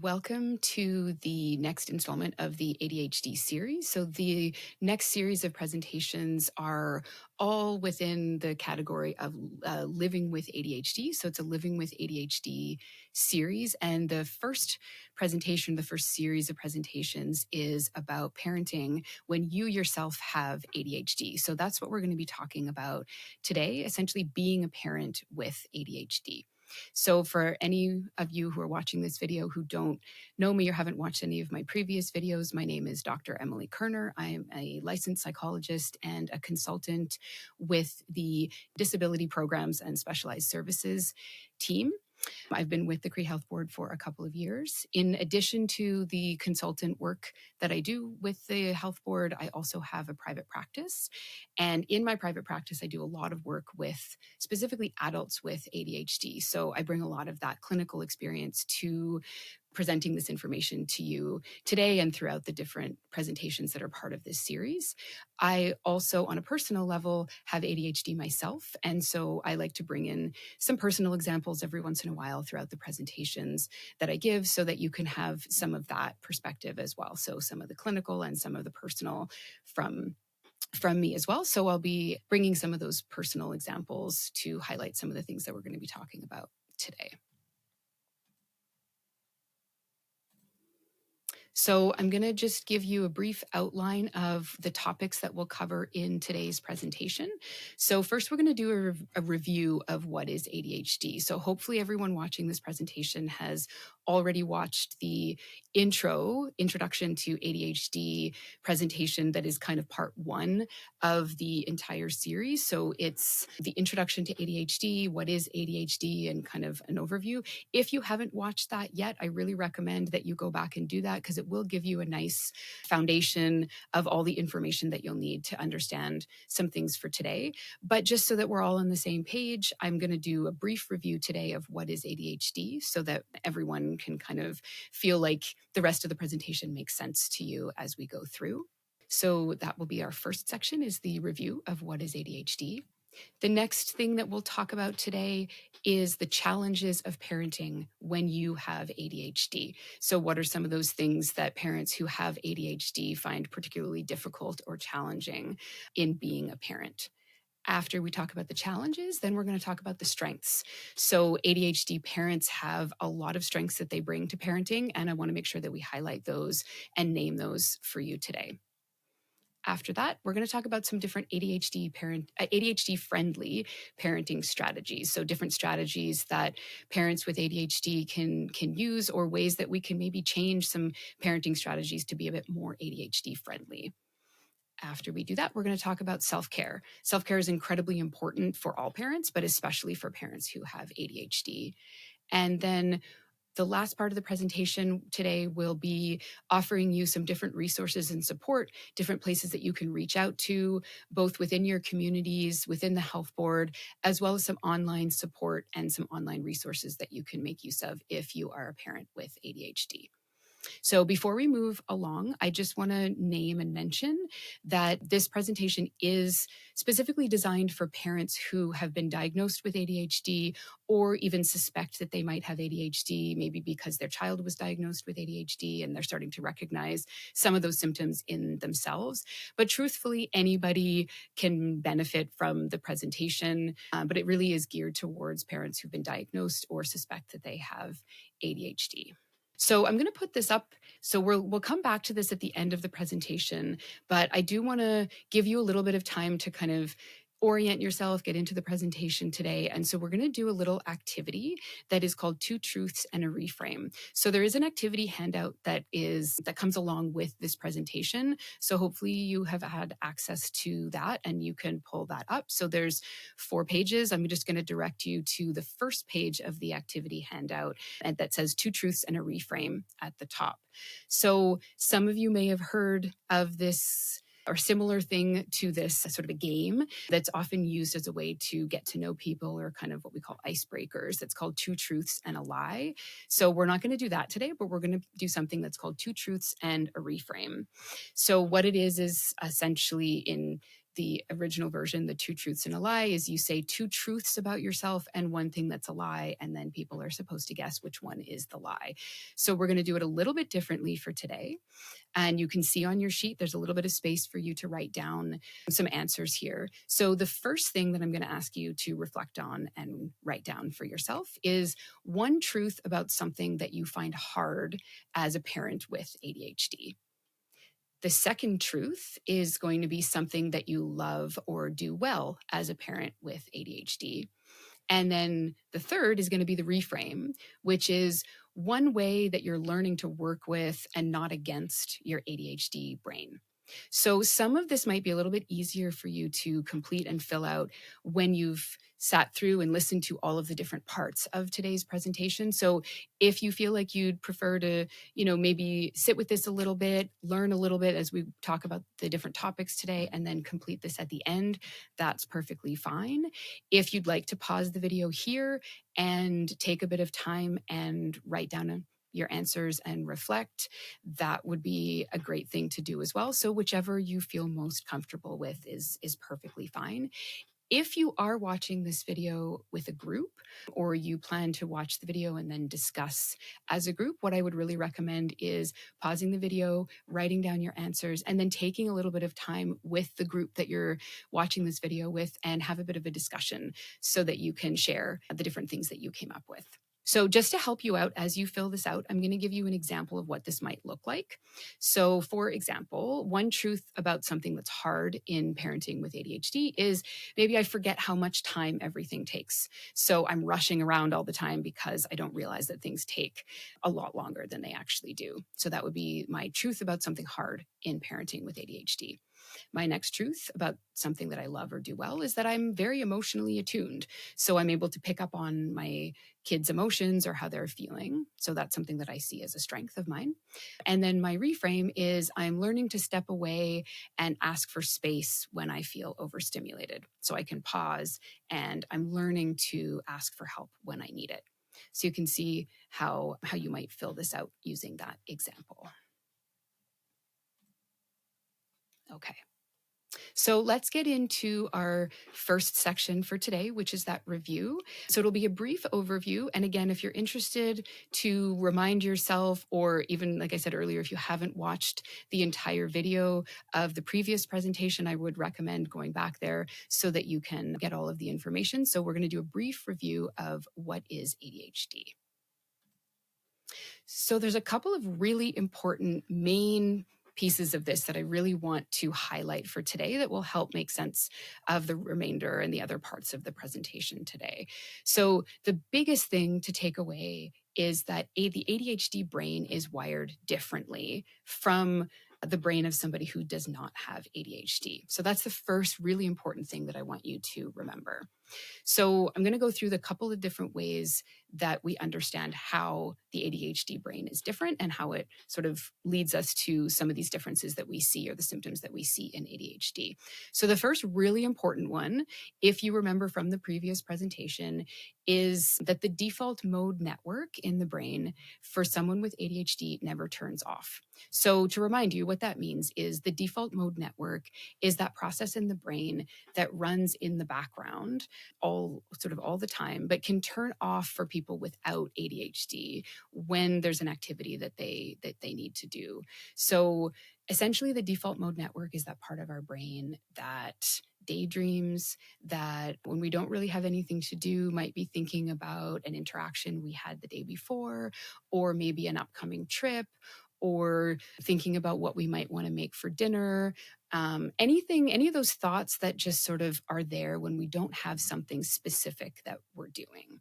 Welcome to the next installment of the ADHD series. So, the next series of presentations are all within the category of living with ADHD. So, it's a living with ADHD series. And the first presentation, the first series of presentations is about parenting when you yourself have ADHD. So, that's what we're going to be talking about today, essentially being a parent with ADHD. So, for any of you who are watching this video who don't know me or haven't watched any of my previous videos, my name is Dr. Emily Kerner. I am a licensed psychologist and a consultant with the Disability Programs and Specialized Services team. I've been with the Cree Health Board for a couple of years. In addition to the consultant work that I do with the Health Board, I also have a private practice. And in my private practice, I do a lot of work with specifically adults with ADHD. So I bring a lot of that clinical experience to presenting this information to you today and throughout the different presentations that are part of this series. I also, on a personal level, have ADHD myself. And so I like to bring in some personal examples every once in a while throughout the presentations that I give so that you can have some of that perspective as well. So some of the clinical and some of the personal from me as well. So I'll be bringing some of those personal examples to highlight some of the things that we're going to be talking about today. So I'm going to just give you a brief outline of the topics that we'll cover in today's presentation. So first, we're going to do a review of what is ADHD. So hopefully everyone watching this presentation has already watched the introduction to ADHD presentation that is kind of part one of the entire series. So it's the introduction to ADHD, what is ADHD, and kind of an overview. If you haven't watched that yet, I really recommend that you go back and do that because it will give you a nice foundation of all the information that you'll need to understand some things for today. But just so that we're all on the same page, I'm going to do a brief review today of what is ADHD so that everyone can kind of feel like the rest of the presentation makes sense to you as we go through. So that will be our first section, is the review of what is ADHD. The next thing that we'll talk about today is the challenges of parenting when you have ADHD. So what are some of those things that parents who have ADHD find particularly difficult or challenging in being a parent? After we talk about the challenges, then we're going to talk about the strengths. So ADHD parents have a lot of strengths that they bring to parenting, and I want to make sure that we highlight those and name those for you today. After that, we're going to talk about some different ADHD friendly parenting strategies. So different strategies that parents with ADHD can use, or ways that we can maybe change some parenting strategies to be a bit more ADHD friendly. After we do that, we're going to talk about self-care. Self-care is incredibly important for all parents, but especially for parents who have ADHD. And then the last part of the presentation today will be offering you some different resources and support, different places that you can reach out to, both within your communities, within the health board, as well as some online support and some online resources that you can make use of if you are a parent with ADHD. So before we move along, I just want to name and mention that this presentation is specifically designed for parents who have been diagnosed with ADHD or even suspect that they might have ADHD, maybe because their child was diagnosed with ADHD and they're starting to recognize some of those symptoms in themselves. But truthfully, anybody can benefit from the presentation, but it really is geared towards parents who've been diagnosed or suspect that they have ADHD. So I'm going to put this up. So we'll come back to this at the end of the presentation, but I do want to give you a little bit of time to kind of orient yourself, get into the presentation today. And so we're going to do a little activity that is called Two Truths and a Reframe. So there is an activity handout that comes along with this presentation. So hopefully you have had access to that and you can pull that up. So there's 4 pages. I'm just going to direct you to the first page of the activity handout, and that says Two Truths and a Reframe at the top. So some of you may have heard of this or similar thing to this, sort of a game that's often used as a way to get to know people, or kind of what we call icebreakers. It's called Two Truths and a Lie. So we're not going to do that today, but we're going to do something that's called Two Truths and a Reframe. So what it is essentially, in the original version, the two truths and a lie, is you say two truths about yourself and one thing that's a lie, and then people are supposed to guess which one is the lie. So we're going to do it a little bit differently for today. And you can see on your sheet, there's a little bit of space for you to write down some answers here. So the first thing that I'm going to ask you to reflect on and write down for yourself is one truth about something that you find hard as a parent with ADHD. The second truth is going to be something that you love or do well as a parent with ADHD. And then the third is going to be the reframe, which is one way that you're learning to work with and not against your ADHD brain. So some of this might be a little bit easier for you to complete and fill out when you've sat through and listened to all of the different parts of today's presentation. So if you feel like you'd prefer to, maybe sit with this a little bit, learn a little bit as we talk about the different topics today, and then complete this at the end, that's perfectly fine. If you'd like to pause the video here and take a bit of time and write down your answers and reflect, that would be a great thing to do as well. So whichever you feel most comfortable with is perfectly fine. If you are watching this video with a group, or you plan to watch the video and then discuss as a group, what I would really recommend is pausing the video, writing down your answers, and then taking a little bit of time with the group that you're watching this video with and have a bit of a discussion so that you can share the different things that you came up with. So just to help you out as you fill this out, I'm going to give you an example of what this might look like. So for example, one truth about something that's hard in parenting with ADHD is maybe I forget how much time everything takes. So I'm rushing around all the time because I don't realize that things take a lot longer than they actually do. So that would be my truth about something hard in parenting with ADHD. My next truth about something that I love or do well is that I'm very emotionally attuned. So I'm able to pick up on my kids' emotions or how they're feeling. So that's something that I see as a strength of mine. And then my reframe is I'm learning to step away and ask for space when I feel overstimulated. So I can pause, and I'm learning to ask for help when I need it. So you can see how you might fill this out using that example. Okay. So let's get into our first section for today, which is that review. So it'll be a brief overview. And again, if you're interested to remind yourself, or even, like I said earlier, if you haven't watched the entire video of the previous presentation, I would recommend going back there so that you can get all of the information. So we're going to do a brief review of what is ADHD. So there's a couple of really important main pieces of this that I really want to highlight for today that will help make sense of the remainder and the other parts of the presentation today. So the biggest thing to take away is that the ADHD brain is wired differently from the brain of somebody who does not have ADHD. So that's the first really important thing that I want you to remember. So I'm going to go through the couple of different ways that we understand how the ADHD brain is different and how it sort of leads us to some of these differences that we see, or the symptoms that we see in ADHD. So the first really important one, if you remember from the previous presentation, is that the default mode network in the brain for someone with ADHD never turns off. So to remind you, what that means is the default mode network is that process in the brain that runs in the background all the time, but can turn off for people without ADHD when there's an activity that they need to do. So essentially the default mode network is that part of our brain that daydreams, that when we don't really have anything to do, might be thinking about an interaction we had the day before, or maybe an upcoming trip, or thinking about what we might want to make for dinner. Any of those thoughts that just sort of are there when we don't have something specific that we're doing.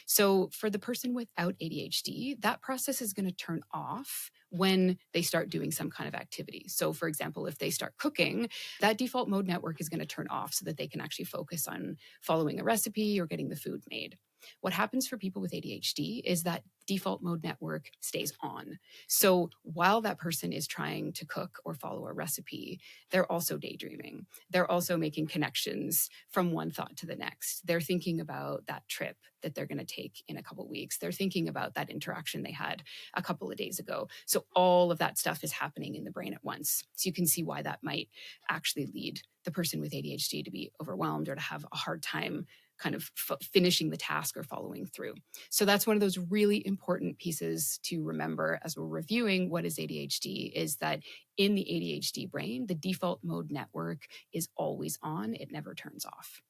So for the person without ADHD, that process is going to turn off when they start doing some kind of activity. So for example, if they start cooking, that default mode network is going to turn off so that they can actually focus on following a recipe or getting the food made. What happens for people with ADHD is that default mode network stays on. So while that person is trying to cook or follow a recipe, they're also daydreaming. They're also making connections from one thought to the next. They're thinking about that trip that they're going to take in a couple of weeks. They're thinking about that interaction they had a couple of days ago. So all of that stuff is happening in the brain at once. So you can see why that might actually lead the person with ADHD to be overwhelmed or to have a hard time kind of finishing the task or following through. So that's one of those really important pieces to remember as we're reviewing what is ADHD, is that in the ADHD brain, the default mode network is always on. It never turns off.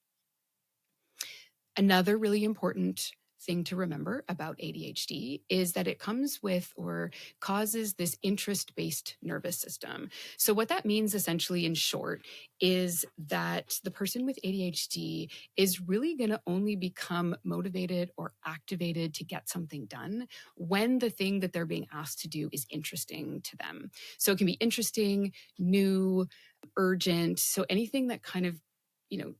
Another really important thing to remember about ADHD is that it comes with or causes this interest-based nervous system. So what that means essentially in short is that the person with ADHD is really going to only become motivated or activated to get something done when the thing that they're being asked to do is interesting to them. So it can be interesting, new, urgent. So anything that kind of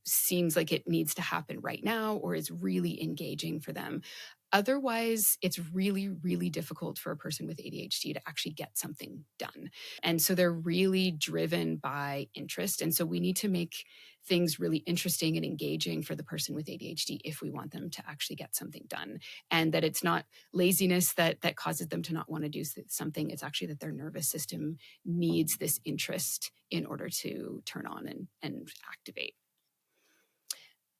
seems like it needs to happen right now or is really engaging for them. Otherwise, it's really, really difficult for a person with ADHD to actually get something done. And so they're really driven by interest. And so we need to make things really interesting and engaging for the person with ADHD if we want them to actually get something done. And that it's not laziness that causes them to not want to do something. It's actually that their nervous system needs this interest in order to turn on and activate.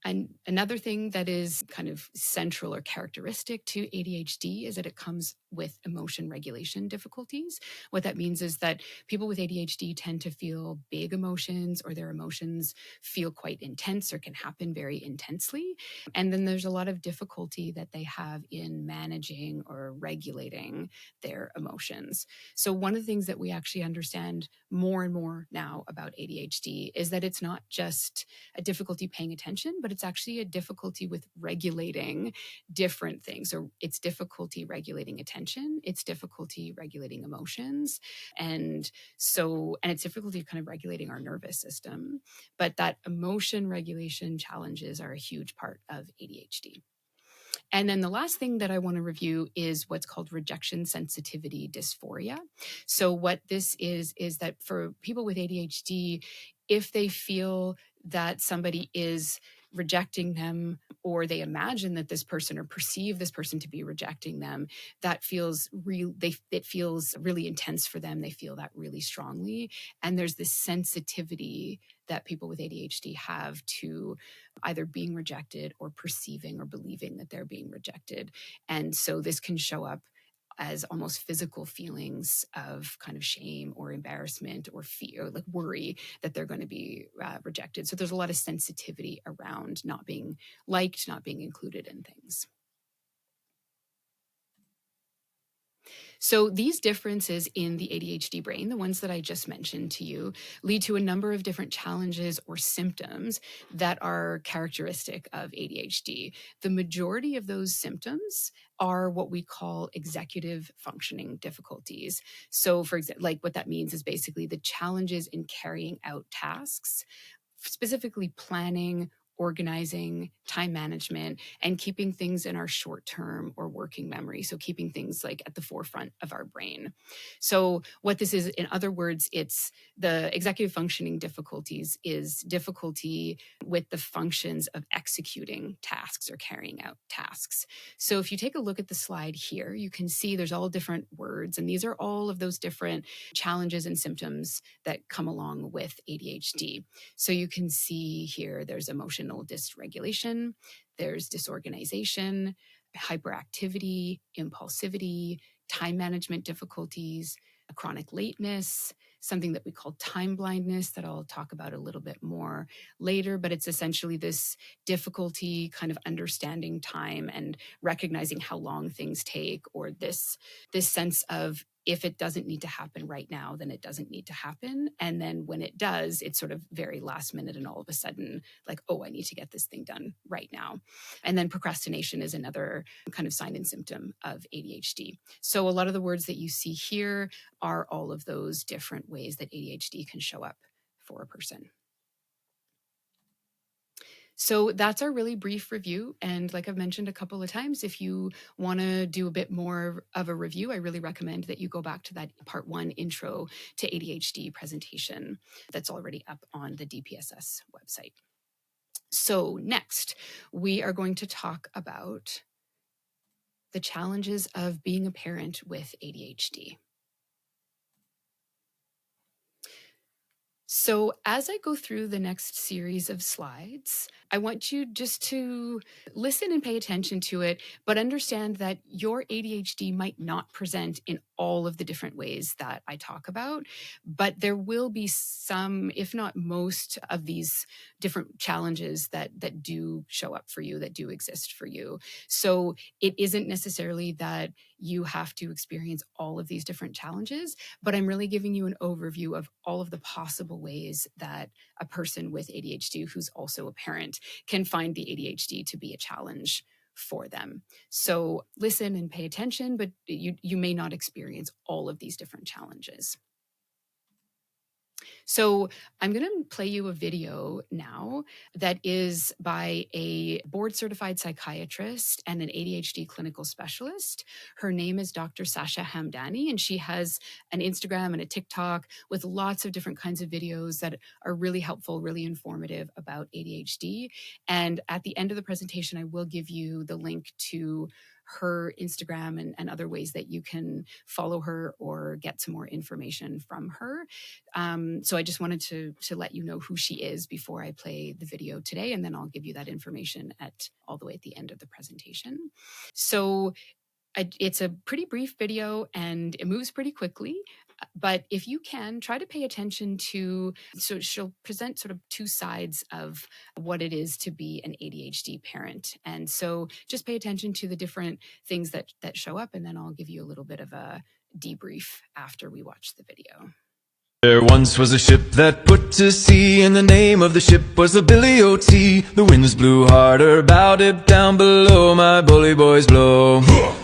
And another thing that is kind of central or characteristic to ADHD is that it comes with emotion regulation difficulties. What that means is that people with ADHD tend to feel big emotions, or their emotions feel quite intense or can happen very intensely. And then there's a lot of difficulty that they have in managing or regulating their emotions. So one of the things that we actually understand more and more now about ADHD is that it's not just a difficulty paying attention, but it's actually a difficulty with regulating different things. So it's difficulty regulating attention, it's difficulty regulating emotions, and it's difficulty kind of regulating our nervous system. But that emotion regulation challenges are a huge part of ADHD. And then the last thing that I want to review is what's called rejection sensitivity dysphoria. So what this is that for people with ADHD, if they feel that somebody is rejecting them, or they imagine that this person or perceive this person to be rejecting them, that feels real. It feels really intense for them. They feel that really strongly. And there's this sensitivity that people with ADHD have to either being rejected or perceiving or believing that they're being rejected. And so this can show up as almost physical feelings of kind of shame or embarrassment or fear, like worry that they're going to be rejected. So there's a lot of sensitivity around not being liked, not being included in things. So these differences in the ADHD brain, the ones that I just mentioned to you, lead to a number of different challenges or symptoms that are characteristic of ADHD. The majority of those symptoms are what we call executive functioning difficulties. So for example, like what that means is basically the challenges in carrying out tasks, specifically planning, organizing, time management, and keeping things in our short term or working memory. So keeping things like at the forefront of our brain. So what this is, in other words, it's the executive functioning difficulties is difficulty with the functions of executing tasks or carrying out tasks. So if you take a look at the slide here, you can see there's all different words, and these are all of those different challenges and symptoms that come along with ADHD. So you can see here there's emotional dysregulation, there's disorganization, hyperactivity, impulsivity, time management difficulties, chronic lateness, something that we call time blindness that I'll talk about a little bit more later. But it's essentially this difficulty kind of understanding time and recognizing how long things take, or this sense of if it doesn't need to happen right now, then it doesn't need to happen. And then when it does, it's sort of very last minute and all of a sudden like, oh, I need to get this thing done right now. And then procrastination is another kind of sign and symptom of ADHD. So a lot of the words that you see here are all of those different ways that ADHD can show up for a person. So that's our really brief review. And like I've mentioned a couple of times, if you want to do a bit more of a review, I really recommend that you go back to that part 1 intro to ADHD presentation that's already up on the DPSS website. So next, we are going to talk about the challenges of being a parent with ADHD. So, as I go through the next series of slides, I want you just to listen and pay attention to it, but understand that your ADHD might not present in all of the different ways that I talk about, but there will be some, if not most, of these different challenges that do show up for you, that do exist for you. So, it isn't necessarily that you have to experience all of these different challenges, but I'm really giving you an overview of all of the possible ways that a person with ADHD who's also a parent can find the ADHD to be a challenge for them. So listen and pay attention, but you may not experience all of these different challenges. So I'm going to play you a video now that is by a board certified psychiatrist and an ADHD clinical specialist. Her name is Dr. Sasha Hamdani, and she has an Instagram and a TikTok with lots of different kinds of videos that are really helpful, really informative about ADHD. And at the end of the presentation, I will give you the link to her Instagram and other ways that you can follow her or get some more information from her. So I just wanted to let you know who she is before I play the video today, and then I'll give you that information at all the way at the end of the presentation. So it's a pretty brief video and it moves pretty quickly. But if you can, try to pay attention to, so she'll present sort of two sides of what it is to be an ADHD parent. And so just pay attention to the different things that show up, and then I'll give you a little bit of a debrief after we watch the video. There once was a ship that put to sea, and the name of the ship was the Billy O.T. The winds blew harder, bowed it down below, my bully boys blow.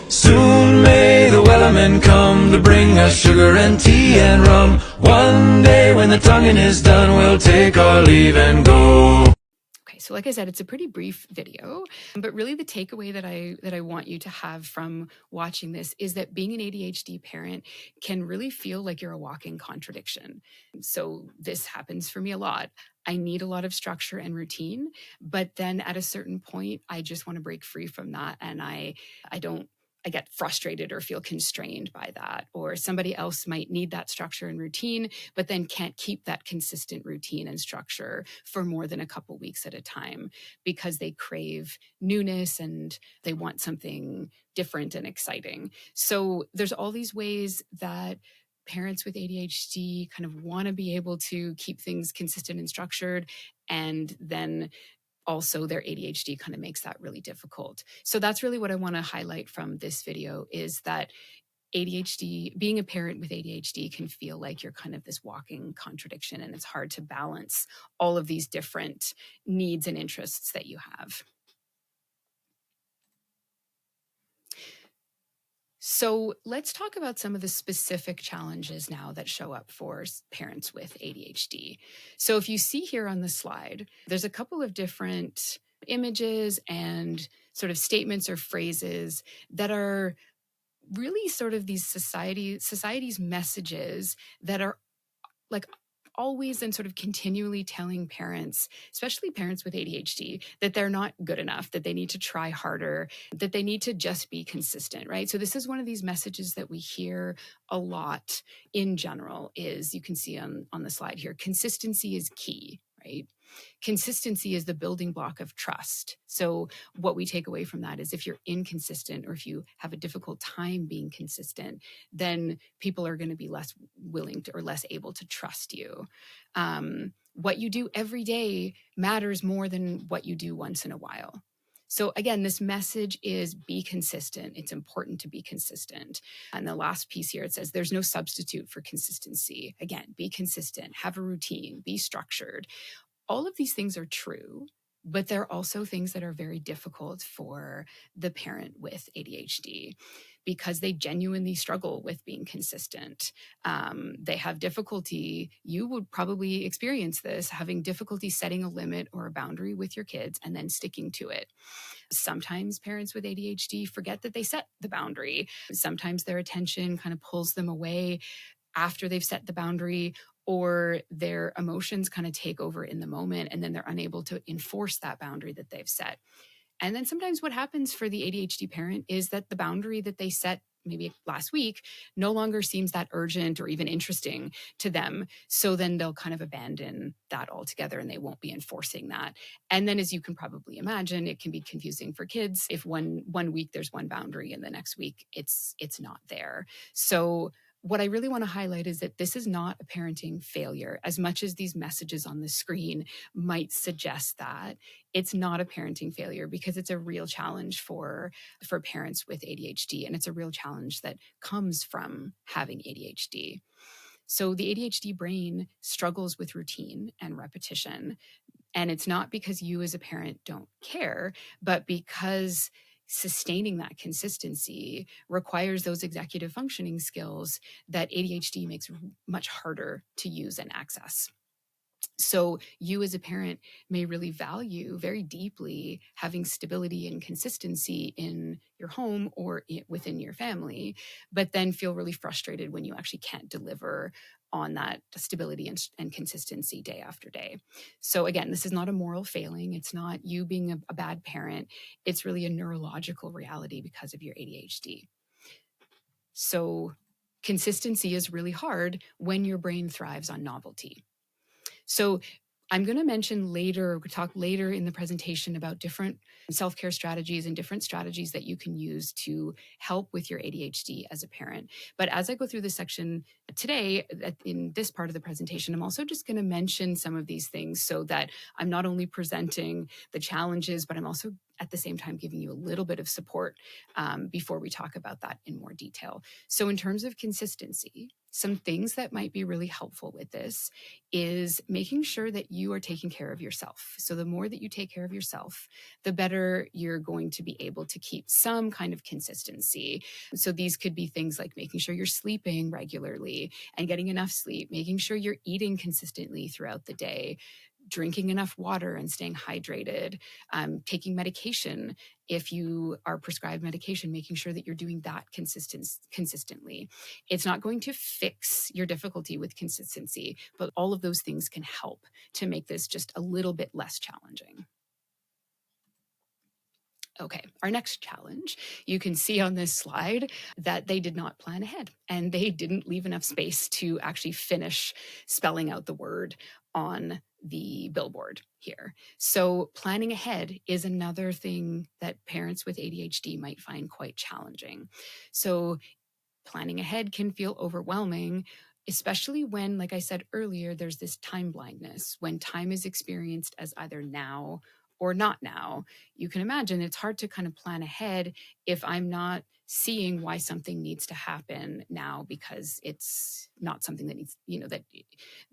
Soon may the wellerman come to bring us sugar and tea and rum. One day when the tonguing is done, we'll take our leave and go. Okay, so like I said, it's a pretty brief video, but really the takeaway that I want you to have from watching this is that being an ADHD parent can really feel like you're a walking contradiction. So this happens for me a lot. I need a lot of structure and routine, but then at a certain point, I just want to break free from that, and I get frustrated or feel constrained by that. Or somebody else might need that structure and routine, but then can't keep that consistent routine and structure for more than a couple weeks at a time because they crave newness and they want something different and exciting. So there's all these ways that parents with ADHD kind of want to be able to keep things consistent and structured, and then also their ADHD kind of makes that really difficult. So that's really what I want to highlight from this video, is that ADHD, being a parent with ADHD can feel like you're kind of this walking contradiction, and it's hard to balance all of these different needs and interests that you have. So let's talk about some of the specific challenges now that show up for parents with ADHD. So if you see here on the slide, there's a couple of different images and sort of statements or phrases that are really sort of these society's messages that are like always and sort of continually telling parents, especially parents with ADHD, that they're not good enough, that they need to try harder, that they need to just be consistent, right? So this is one of these messages that we hear a lot in general. Is, you can see on the slide here, consistency is key, right? Consistency is the building block of trust. So what we take away from that is if you're inconsistent or if you have a difficult time being consistent, then people are going to be less willing to or less able to trust you. What you do every day matters more than what you do once in a while. So again, this message is be consistent. It's important to be consistent. And the last piece here, it says there's no substitute for consistency. Again, be consistent, have a routine, be structured. All of these things are true, but they're also things that are very difficult for the parent with ADHD. because they genuinely struggle with being consistent. They have difficulty, you would probably experience this, having difficulty setting a limit or a boundary with your kids and then sticking to it. Sometimes parents with ADHD forget that they set the boundary. Sometimes their attention kind of pulls them away after they've set the boundary, or their emotions kind of take over in the moment, and then they're unable to enforce that boundary that they've set. And then sometimes what happens for the ADHD parent is that the boundary that they set maybe last week no longer seems that urgent or even interesting to them. So then they'll kind of abandon that altogether and they won't be enforcing that. And then, as you can probably imagine, it can be confusing for kids if one week there's one boundary and the next week it's not there. So what I really want to highlight is that this is not a parenting failure, as much as these messages on the screen might suggest that. It's not a parenting failure, because it's a real challenge for parents with ADHD, and it's a real challenge that comes from having ADHD. So the ADHD brain struggles with routine and repetition, and it's not because you as a parent don't care, but because sustaining that consistency requires those executive functioning skills that ADHD makes much harder to use and access. So you as a parent may really value very deeply having stability and consistency in your home or within your family, but then feel really frustrated when you actually can't deliver on that stability and consistency day after day. So again, this is not a moral failing. It's not you being a bad parent. It's really a neurological reality because of your ADHD. So consistency is really hard when your brain thrives on novelty. So I'm going to mention later, talk later in the presentation about different self-care strategies and different strategies that you can use to help with your ADHD as a parent. But as I go through this section today, in this part of the presentation, I'm also just going to mention some of these things so that I'm not only presenting the challenges, but I'm also at the same time giving you a little bit of support before we talk about that in more detail. So in terms of consistency, some things that might be really helpful with this is making sure that you are taking care of yourself. So the more that you take care of yourself, the better you're going to be able to keep some kind of consistency. So these could be things like making sure you're sleeping regularly and getting enough sleep, making sure you're eating consistently throughout the day, drinking enough water and staying hydrated, taking medication. If you are prescribed medication, making sure that you're doing that consistently. It's not going to fix your difficulty with consistency, but all of those things can help to make this just a little bit less challenging. Okay, our next challenge, you can see on this slide that they did not plan ahead and they didn't leave enough space to actually finish spelling out the word on the billboard here. So planning ahead is another thing that parents with ADHD might find quite challenging. So planning ahead can feel overwhelming, especially when, like I said earlier, there's this time blindness, when time is experienced as either now or not now. You can imagine it's hard to kind of plan ahead if I'm not seeing why something needs to happen now, because it's not something that needs,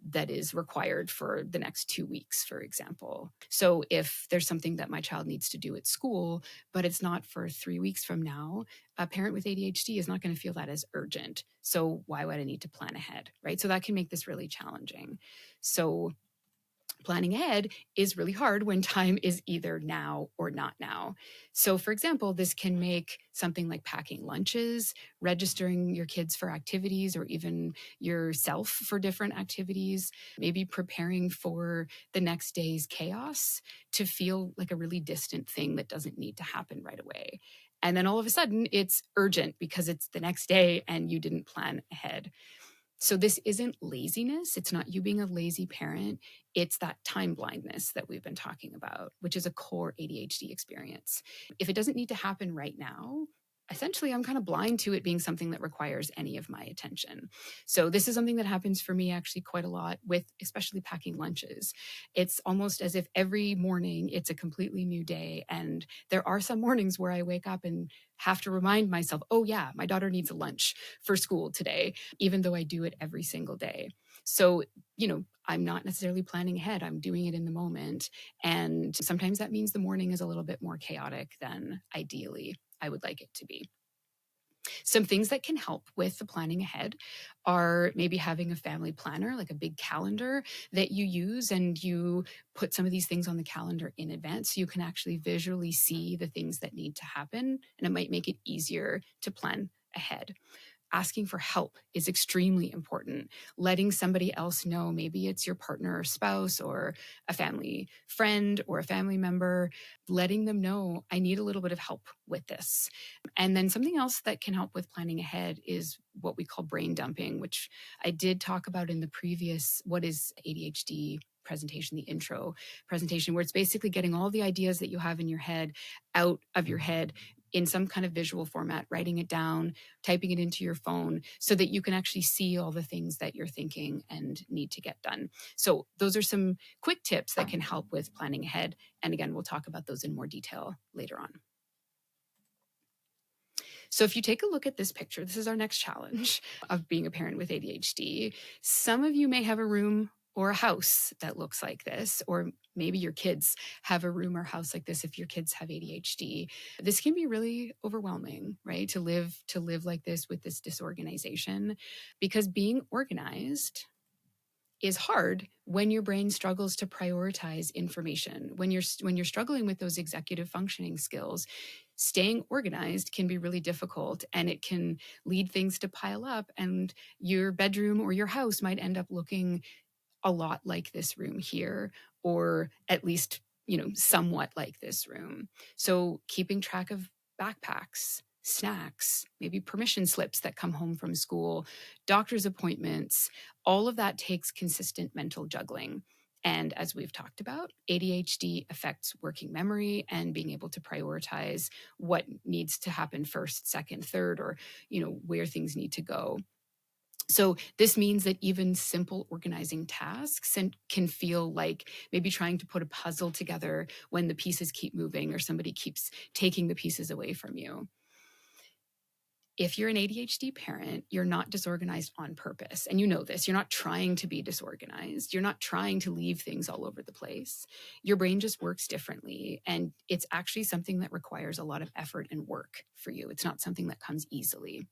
that is required for the next 2 weeks, for example. So if there's something that my child needs to do at school, but it's not for 3 weeks from now, a parent with ADHD is not going to feel that as urgent. So why would I need to plan ahead, right? So that can make this really challenging. So planning ahead is really hard when time is either now or not now. So, for example, this can make something like packing lunches, registering your kids for activities, or even yourself for different activities, maybe preparing for the next day's chaos, to feel like a really distant thing that doesn't need to happen right away. And then all of a sudden, it's urgent because it's the next day and you didn't plan ahead. So this isn't laziness. It's not you being a lazy parent. It's that time blindness that we've been talking about, which is a core ADHD experience. If it doesn't need to happen right now, essentially I'm kind of blind to it being something that requires any of my attention. So this is something that happens for me actually quite a lot with especially packing lunches. It's almost as if every morning it's a completely new day. And there are some mornings where I wake up and have to remind myself, oh yeah, my daughter needs a lunch for school today, even though I do it every single day. So, I'm not necessarily planning ahead. I'm doing it in the moment. And sometimes that means the morning is a little bit more chaotic than ideally I would like it to be. Some things that can help with the planning ahead are maybe having a family planner, like a big calendar that you use, and you put some of these things on the calendar in advance so you can actually visually see the things that need to happen, and it might make it easier to plan ahead. Asking for help is extremely important. Letting somebody else know, maybe it's your partner or spouse or a family friend or a family member, letting them know, I need a little bit of help with this. And then something else that can help with planning ahead is what we call brain dumping, which I did talk about in the previous What is ADHD presentation, the intro presentation, where it's basically getting all the ideas that you have in your head out of your head in some kind of visual format, writing it down, typing it into your phone so that you can actually see all the things that you're thinking and need to get done. So those are some quick tips that can help with planning ahead. And again, we'll talk about those in more detail later on. So if you take a look at this picture, this is our next challenge of being a parent with ADHD. Some of you may have a room or a house that looks like this, or maybe your kids have a room or house like this if your kids have ADHD. This can be really overwhelming, right? To live like this with this disorganization, because being organized is hard when your brain struggles to prioritize information. When you're struggling with those executive functioning skills, staying organized can be really difficult, and it can lead things to pile up, and your bedroom or your house might end up looking a lot like this room here, or at least, somewhat like this room. So keeping track of backpacks, snacks, maybe permission slips that come home from school, doctor's appointments, all of that takes consistent mental juggling. And as we've talked about, ADHD affects working memory and being able to prioritize what needs to happen first, second, third, or, where things need to go. So this means that even simple organizing tasks can feel like maybe trying to put a puzzle together when the pieces keep moving or somebody keeps taking the pieces away from you. If you're an ADHD parent, you're not disorganized on purpose. And you know this. You're not trying to be disorganized. You're not trying to leave things all over the place. Your brain just works differently. And it's actually something that requires a lot of effort and work for you. It's not something that comes easily.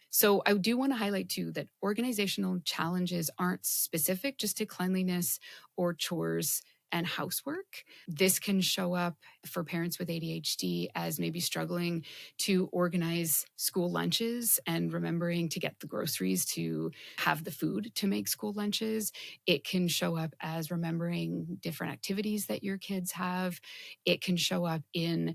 So I do want to highlight too that organizational challenges aren't specific just to cleanliness or chores and housework. This can show up for parents with ADHD as maybe struggling to organize school lunches and remembering to get the groceries to have the food to make school lunches. It can show up as remembering different activities that your kids have. It can show up in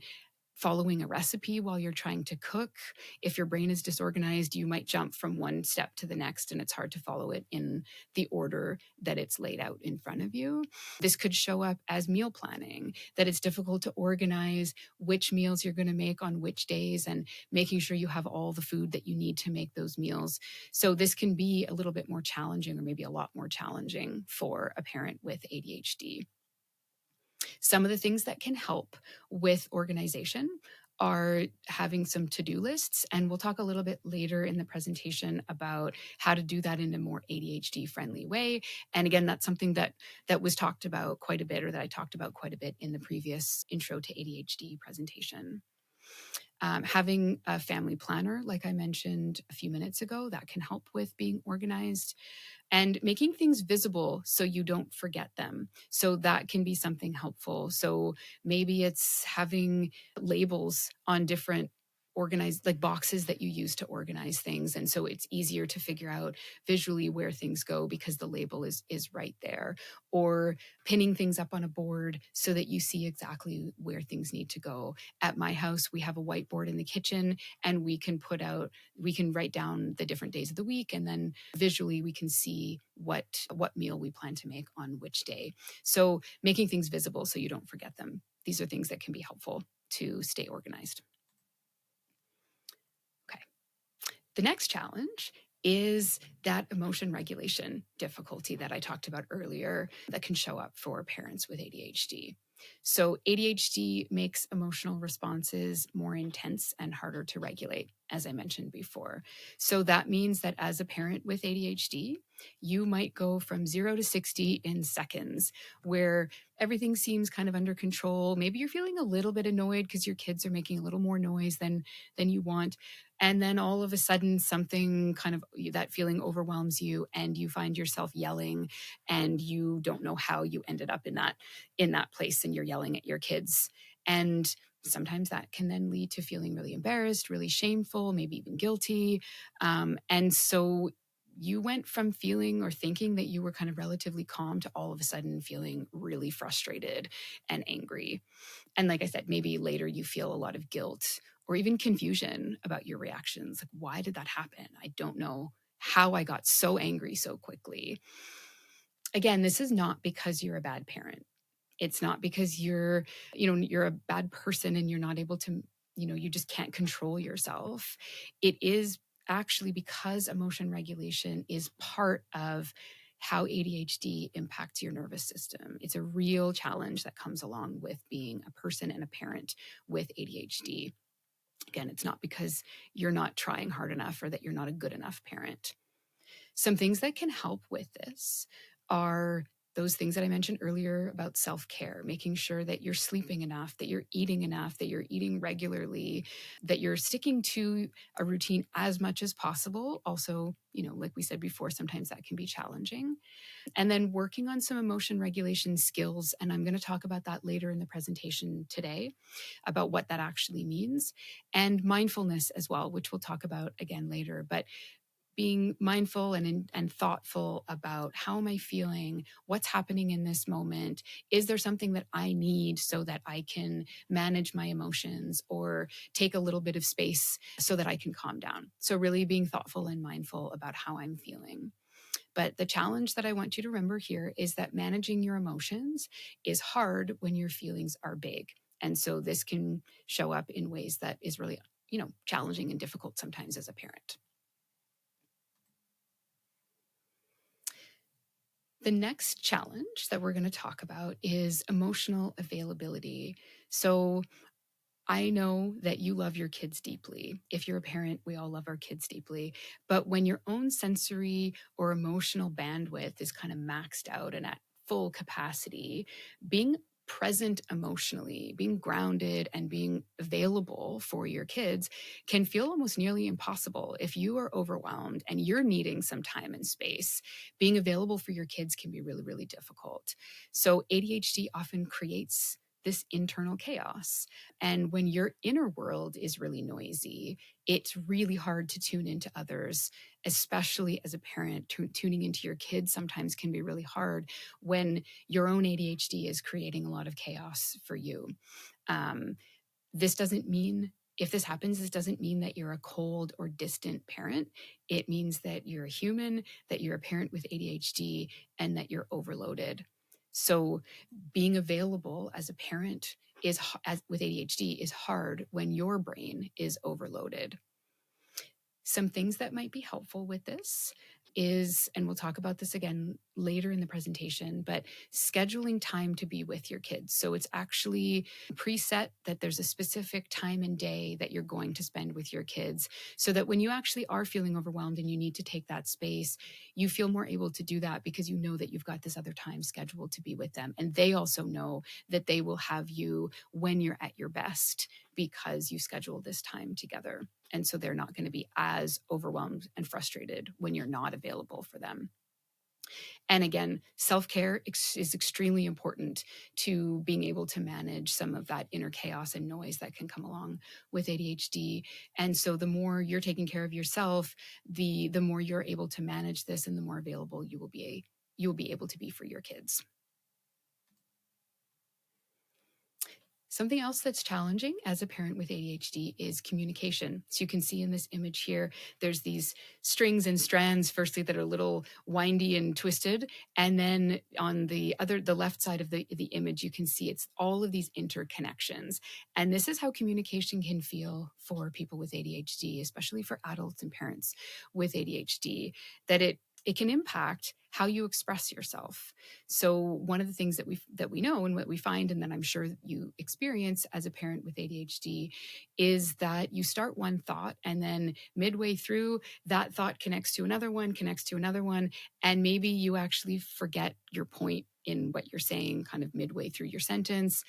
following a recipe while you're trying to cook. If your brain is disorganized, you might jump from one step to the next, and it's hard to follow it in the order that it's laid out in front of you. This could show up as meal planning, that it's difficult to organize which meals you're going to make on which days and making sure you have all the food that you need to make those meals. So this can be a little bit more challenging, or maybe a lot more challenging for a parent with ADHD. Some of the things that can help with organization are having some to-do lists, and we'll talk a little bit later in the presentation about how to do that in a more ADHD friendly way. And again, that's something that was talked about quite a bit, or that I talked about quite a bit in the previous intro to ADHD presentation. Having a family planner, like I mentioned a few minutes ago, that can help with being organized, and making things visible so you don't forget them. So that can be something helpful. So maybe it's having labels on different organized, like boxes that you use to organize things, and so it's easier to figure out visually where things go because the label is right there. Or pinning things up on a board so that you see exactly where things need to go. At my house, we have a whiteboard in the kitchen, and we can write down the different days of the week, and then visually we can see what meal we plan to make on which day. So making things visible so you don't forget them. These are things that can be helpful to stay organized. Okay. The next challenge is that emotion regulation difficulty that I talked about earlier that can show up for parents with ADHD. So ADHD makes emotional responses more intense and harder to regulate, as I mentioned before. So that means that as a parent with ADHD, You might go from 0 to 60 in seconds, where everything seems kind of under control. Maybe you're feeling a little bit annoyed because your kids are making a little more noise than you want. And then all of a sudden, something kind of, that feeling overwhelms you, and you find yourself yelling, and you don't know how you ended up in that place, and you're yelling at your kids. And sometimes that can then lead to feeling really embarrassed, really shameful, maybe even guilty. And so you went from feeling or thinking that you were kind of relatively calm to all of a sudden feeling really frustrated and angry. And like I said, maybe later you feel a lot of guilt or even confusion about your reactions. Like, why did that happen? I don't know how I got so angry so quickly. Again, this is not because you're a bad parent. It's not because you're a bad person and you're not able to, you just can't control yourself. It is actually because emotion regulation is part of how ADHD impacts your nervous system. It's a real challenge that comes along with being a person and a parent with ADHD. Again, it's not because you're not trying hard enough or that you're not a good enough parent. Some things that can help with this are those things that I mentioned earlier about self care, making sure that you're sleeping enough, that you're eating enough, that you're eating regularly, that you're sticking to a routine as much as possible. Also, like we said before, sometimes that can be challenging. And then working on some emotion regulation skills. And I'm going to talk about that later in the presentation today, about what that actually means, and mindfulness as well, which we'll talk about again later. But being mindful and thoughtful about, how am I feeling? What's happening in this moment? Is there something that I need so that I can manage my emotions or take a little bit of space so that I can calm down? So really being thoughtful and mindful about how I'm feeling. But the challenge that I want you to remember here is that managing your emotions is hard when your feelings are big. And so this can show up in ways that is really, challenging and difficult sometimes as a parent. The next challenge that we're going to talk about is emotional availability. So, I know that you love your kids deeply. If you're a parent, we all love our kids deeply. But when your own sensory or emotional bandwidth is kind of maxed out and at full capacity, being present emotionally, being grounded and being available for your kids can feel almost nearly impossible. If you are overwhelmed and you're needing some time and space, being available for your kids can be really, really difficult. So ADHD often creates this internal chaos. And when your inner world is really noisy, it's really hard to tune into others, especially as a parent. Tuning into your kids sometimes can be really hard when your own ADHD is creating a lot of chaos for you. Um, this doesn't mean If this happens, this doesn't mean that you're a cold or distant parent. It means that you're a human, that you're a parent with ADHD, and that you're overloaded. So being available as a parent with ADHD is hard when your brain is overloaded. Some things that might be helpful with this is, and we'll talk about this again later in the presentation, but scheduling time to be with your kids. So it's actually preset that there's a specific time and day that you're going to spend with your kids, so that when you actually are feeling overwhelmed and you need to take that space, you feel more able to do that because you know that you've got this other time scheduled to be with them. And they also know that they will have you when you're at your best because you schedule this time together. And so they're not going to be as overwhelmed and frustrated when you're not available for them. And again, self-care is extremely important to being able to manage some of that inner chaos and noise that can come along with ADHD. And so the more you're taking care of yourself, the more you're able to manage this, and the more available you will be able to be for your kids. Something else that's challenging as a parent with ADHD is communication. So you can see in this image here, there's these strings and strands, firstly, that are a little windy and twisted. And then on the left side of the image, you can see it's all of these interconnections. And this is how communication can feel for people with ADHD, especially for adults and parents with ADHD, that it it can impact how you express yourself. So one of the things that we know and what we find, and that I'm sure you experience as a parent with ADHD, is that you start one thought and then midway through, that thought connects to another one, and maybe you actually forget your point in what you're saying kind of midway through your sentence.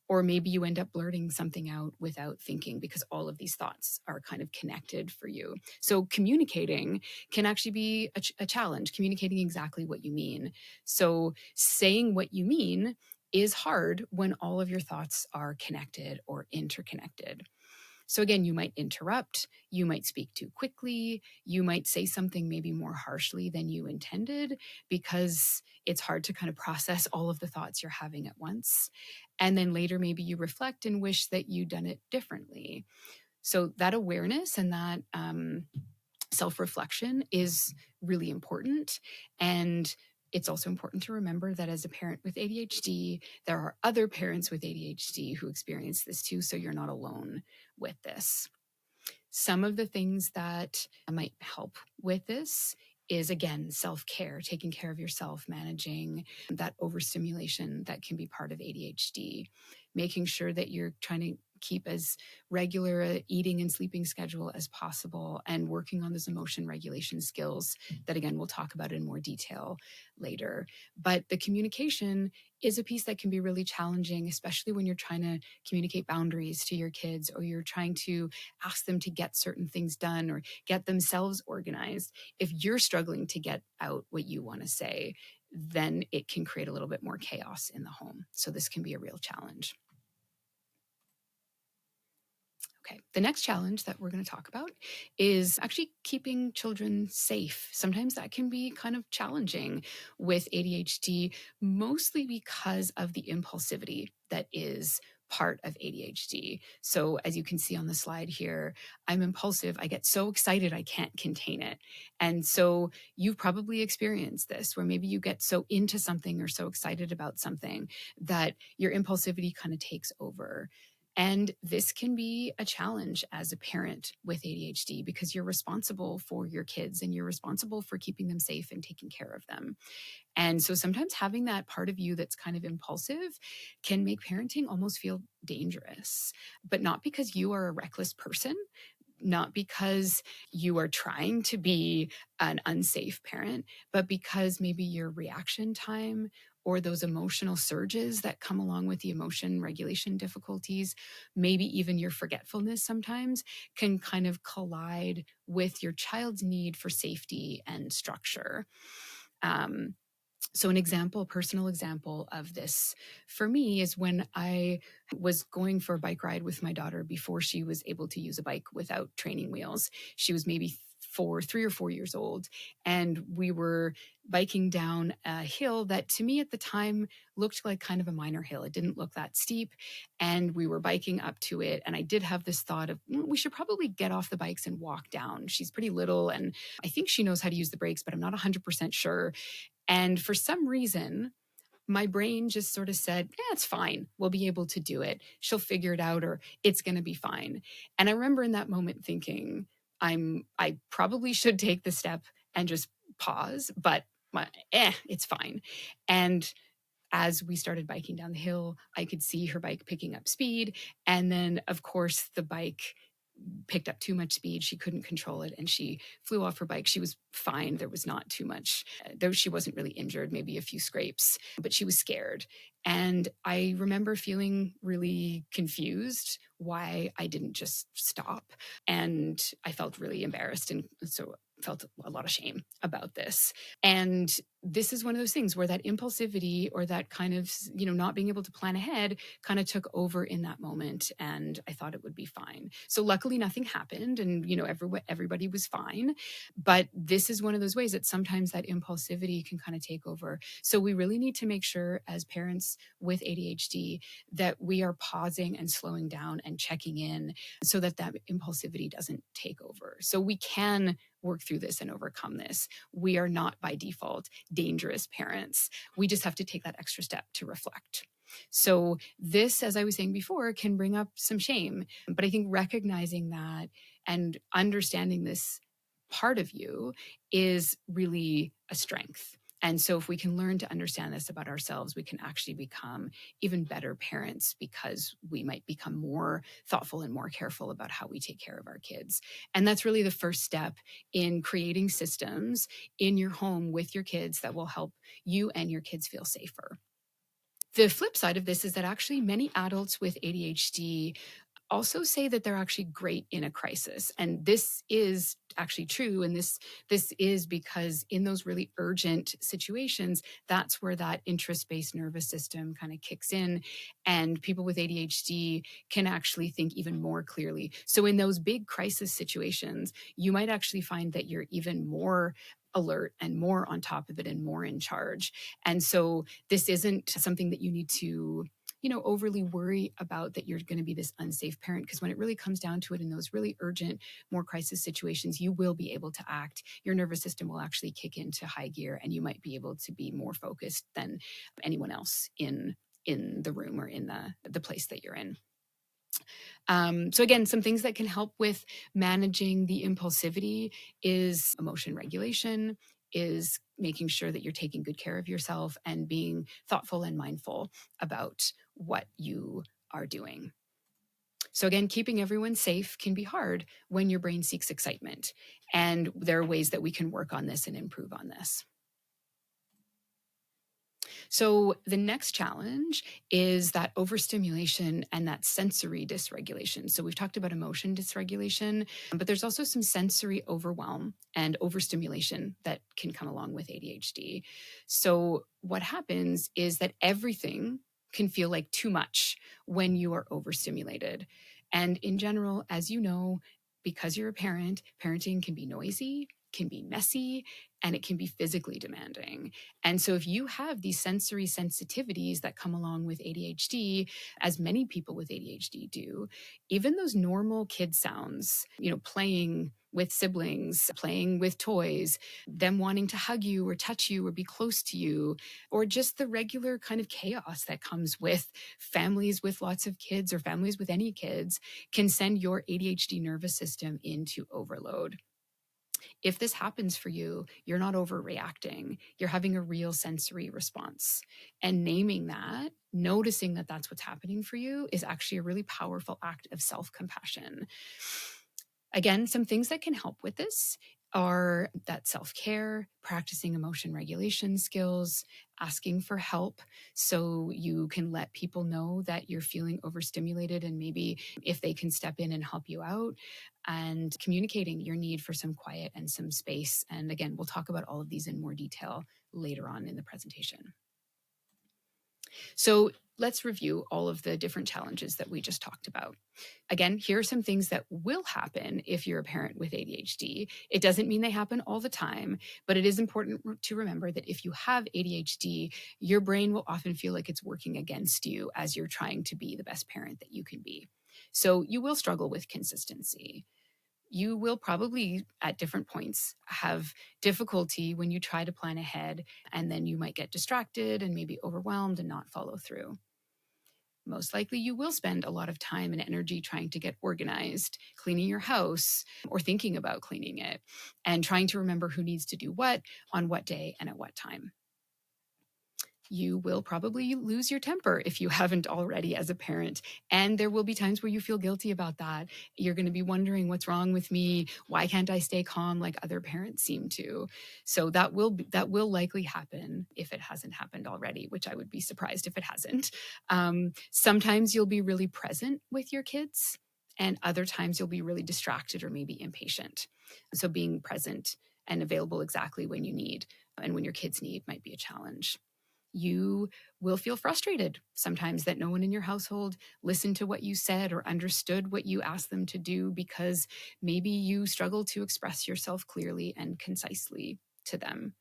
Or maybe you end up blurting something out without thinking because all of these thoughts are kind of connected for you. So communicating can actually be a challenge, communicating exactly what you mean. So saying what you mean is hard when all of your thoughts are connected or interconnected. So again, you might interrupt, you might speak too quickly, you might say something maybe more harshly than you intended because it's hard to kind of process all of the thoughts you're having at once. And then later, maybe you reflect and wish that you'd done it differently. So that awareness and that self-reflection is really important. And it's also important to remember that as a parent with ADHD, there are other parents with ADHD who experience this too, so you're not alone with this. Some of the things that might help with this is, again, self-care, taking care of yourself, managing that overstimulation that can be part of ADHD, making sure that you're trying to keep as regular a eating and sleeping schedule as possible, and working on those emotion regulation skills that, again, we'll talk about in more detail later. But the communication is a piece that can be really challenging, especially when you're trying to communicate boundaries to your kids, or you're trying to ask them to get certain things done or get themselves organized. If you're struggling to get out what you want to say, then it can create a little bit more chaos in the home. So this can be a real challenge. Okay, the next challenge that we're going to talk about is actually keeping children safe. Sometimes that can be kind of challenging with ADHD, mostly because of the impulsivity that is part of ADHD. So as you can see on the slide here, I'm impulsive. I get so excited I can't contain it. And so you've probably experienced this, where maybe you get so into something or so excited about something that your impulsivity kind of takes over. And this can be a challenge as a parent with ADHD, because you're responsible for your kids and you're responsible for keeping them safe and taking care of them. And so sometimes having that part of you that's kind of impulsive can make parenting almost feel dangerous, but not because you are a reckless person, not because you are trying to be an unsafe parent, but because maybe your reaction time or those emotional surges that come along with the emotion regulation difficulties, maybe even your forgetfulness sometimes, can kind of collide with your child's need for safety and structure. So an example, a personal example of this for me is when I was going for a bike ride with my daughter before she was able to use a bike without training wheels. She was maybe 3 or 4 years old, and we were biking down a hill that to me at the time looked like kind of a minor hill. It didn't look that steep, and we were biking up to it, and I did have this thought of, we should probably get off the bikes and walk down. She's pretty little, and I think she knows how to use the brakes, but I'm not 100% sure. And for some reason, my brain just sort of said, it's fine. We'll be able to do it. She'll figure it out, or it's going to be fine. And I remember in that moment thinking, I probably should take the step and just pause, but it's fine. And as we started biking down the hill, I could see her bike picking up speed. And then, of course, the bike picked up too much speed. She couldn't control it and she flew off her bike. She was fine. There was not too much, though she wasn't really injured, maybe a few scrapes, but she was scared. And I remember feeling really confused why I didn't just stop. And I felt really embarrassed. And so felt a lot of shame about this. And this is one of those things where that impulsivity or that kind of, not being able to plan ahead kind of took over in that moment. And I thought it would be fine. So luckily nothing happened and, everybody was fine. But this is one of those ways that sometimes that impulsivity can kind of take over. So we really need to make sure as parents with ADHD that we are pausing and slowing down and checking in so that impulsivity doesn't take over. So we can work through this and overcome this. We are not by default dangerous parents. We just have to take that extra step to reflect. So this, as I was saying before, can bring up some shame. But I think recognizing that and understanding this part of you is really a strength. And so, if we can learn to understand this about ourselves, we can actually become even better parents because we might become more thoughtful and more careful about how we take care of our kids. And that's really the first step in creating systems in your home with your kids that will help you and your kids feel safer. The flip side of this is that actually many adults with ADHD also say that they're actually great in a crisis, and this is actually true. And this is because in those really urgent situations, that's where that interest-based nervous system kind of kicks in, and people with ADHD can actually think even more clearly. So in those big crisis situations, you might actually find that you're even more alert and more on top of it and more in charge. And so this isn't something that you need to overly worry about, that you're going to be this unsafe parent, because when it really comes down to it, in those really urgent, more crisis situations, you will be able to act. Your nervous system will actually kick into high gear, and you might be able to be more focused than anyone else in the room or in the place that you're in. So again, some things that can help with managing the impulsivity is emotion regulation, is making sure that you're taking good care of yourself and being thoughtful and mindful about what you are doing. So again, keeping everyone safe can be hard when your brain seeks excitement. And there are ways that we can work on this and improve on this. So the next challenge is that overstimulation and that sensory dysregulation. So we've talked about emotion dysregulation, but there's also some sensory overwhelm and overstimulation that can come along with ADHD. So what happens is that everything can feel like too much when you are overstimulated. And in general, as you know, because you're a parent, parenting can be noisy, can be messy, and it can be physically demanding. And so if you have these sensory sensitivities that come along with ADHD, as many people with ADHD do, even those normal kid sounds, playing with siblings, playing with toys, them wanting to hug you or touch you or be close to you, or just the regular kind of chaos that comes with families with lots of kids or families with any kids, can send your ADHD nervous system into overload. If this happens for you, you're not overreacting. You're having a real sensory response. And naming that, noticing that that's what's happening for you, is actually a really powerful act of self-compassion. Again, some things that can help with this are that self-care, practicing emotion regulation skills, asking for help so you can let people know that you're feeling overstimulated and maybe if they can step in and help you out, and communicating your need for some quiet and some space. And again, we'll talk about all of these in more detail later on in the presentation. So let's review all of the different challenges that we just talked about. Again, here are some things that will happen if you're a parent with ADHD. It doesn't mean they happen all the time, but it is important to remember that if you have ADHD, your brain will often feel like it's working against you as you're trying to be the best parent that you can be. So you will struggle with consistency. You will probably at different points have difficulty when you try to plan ahead, and then you might get distracted and maybe overwhelmed and not follow through. Most likely you will spend a lot of time and energy trying to get organized, cleaning your house or thinking about cleaning it, and trying to remember who needs to do what on what day and at what time. You will probably lose your temper if you haven't already as a parent. And there will be times where you feel guilty about that. You're going to be wondering, what's wrong with me? Why can't I stay calm like other parents seem to? So that will likely happen if it hasn't happened already, which I would be surprised if it hasn't. Sometimes you'll be really present with your kids, and other times you'll be really distracted or maybe impatient. So being present and available exactly when you need and when your kids need might be a challenge. You will feel frustrated sometimes that no one in your household listened to what you said or understood what you asked them to do, because maybe you struggle to express yourself clearly and concisely to them.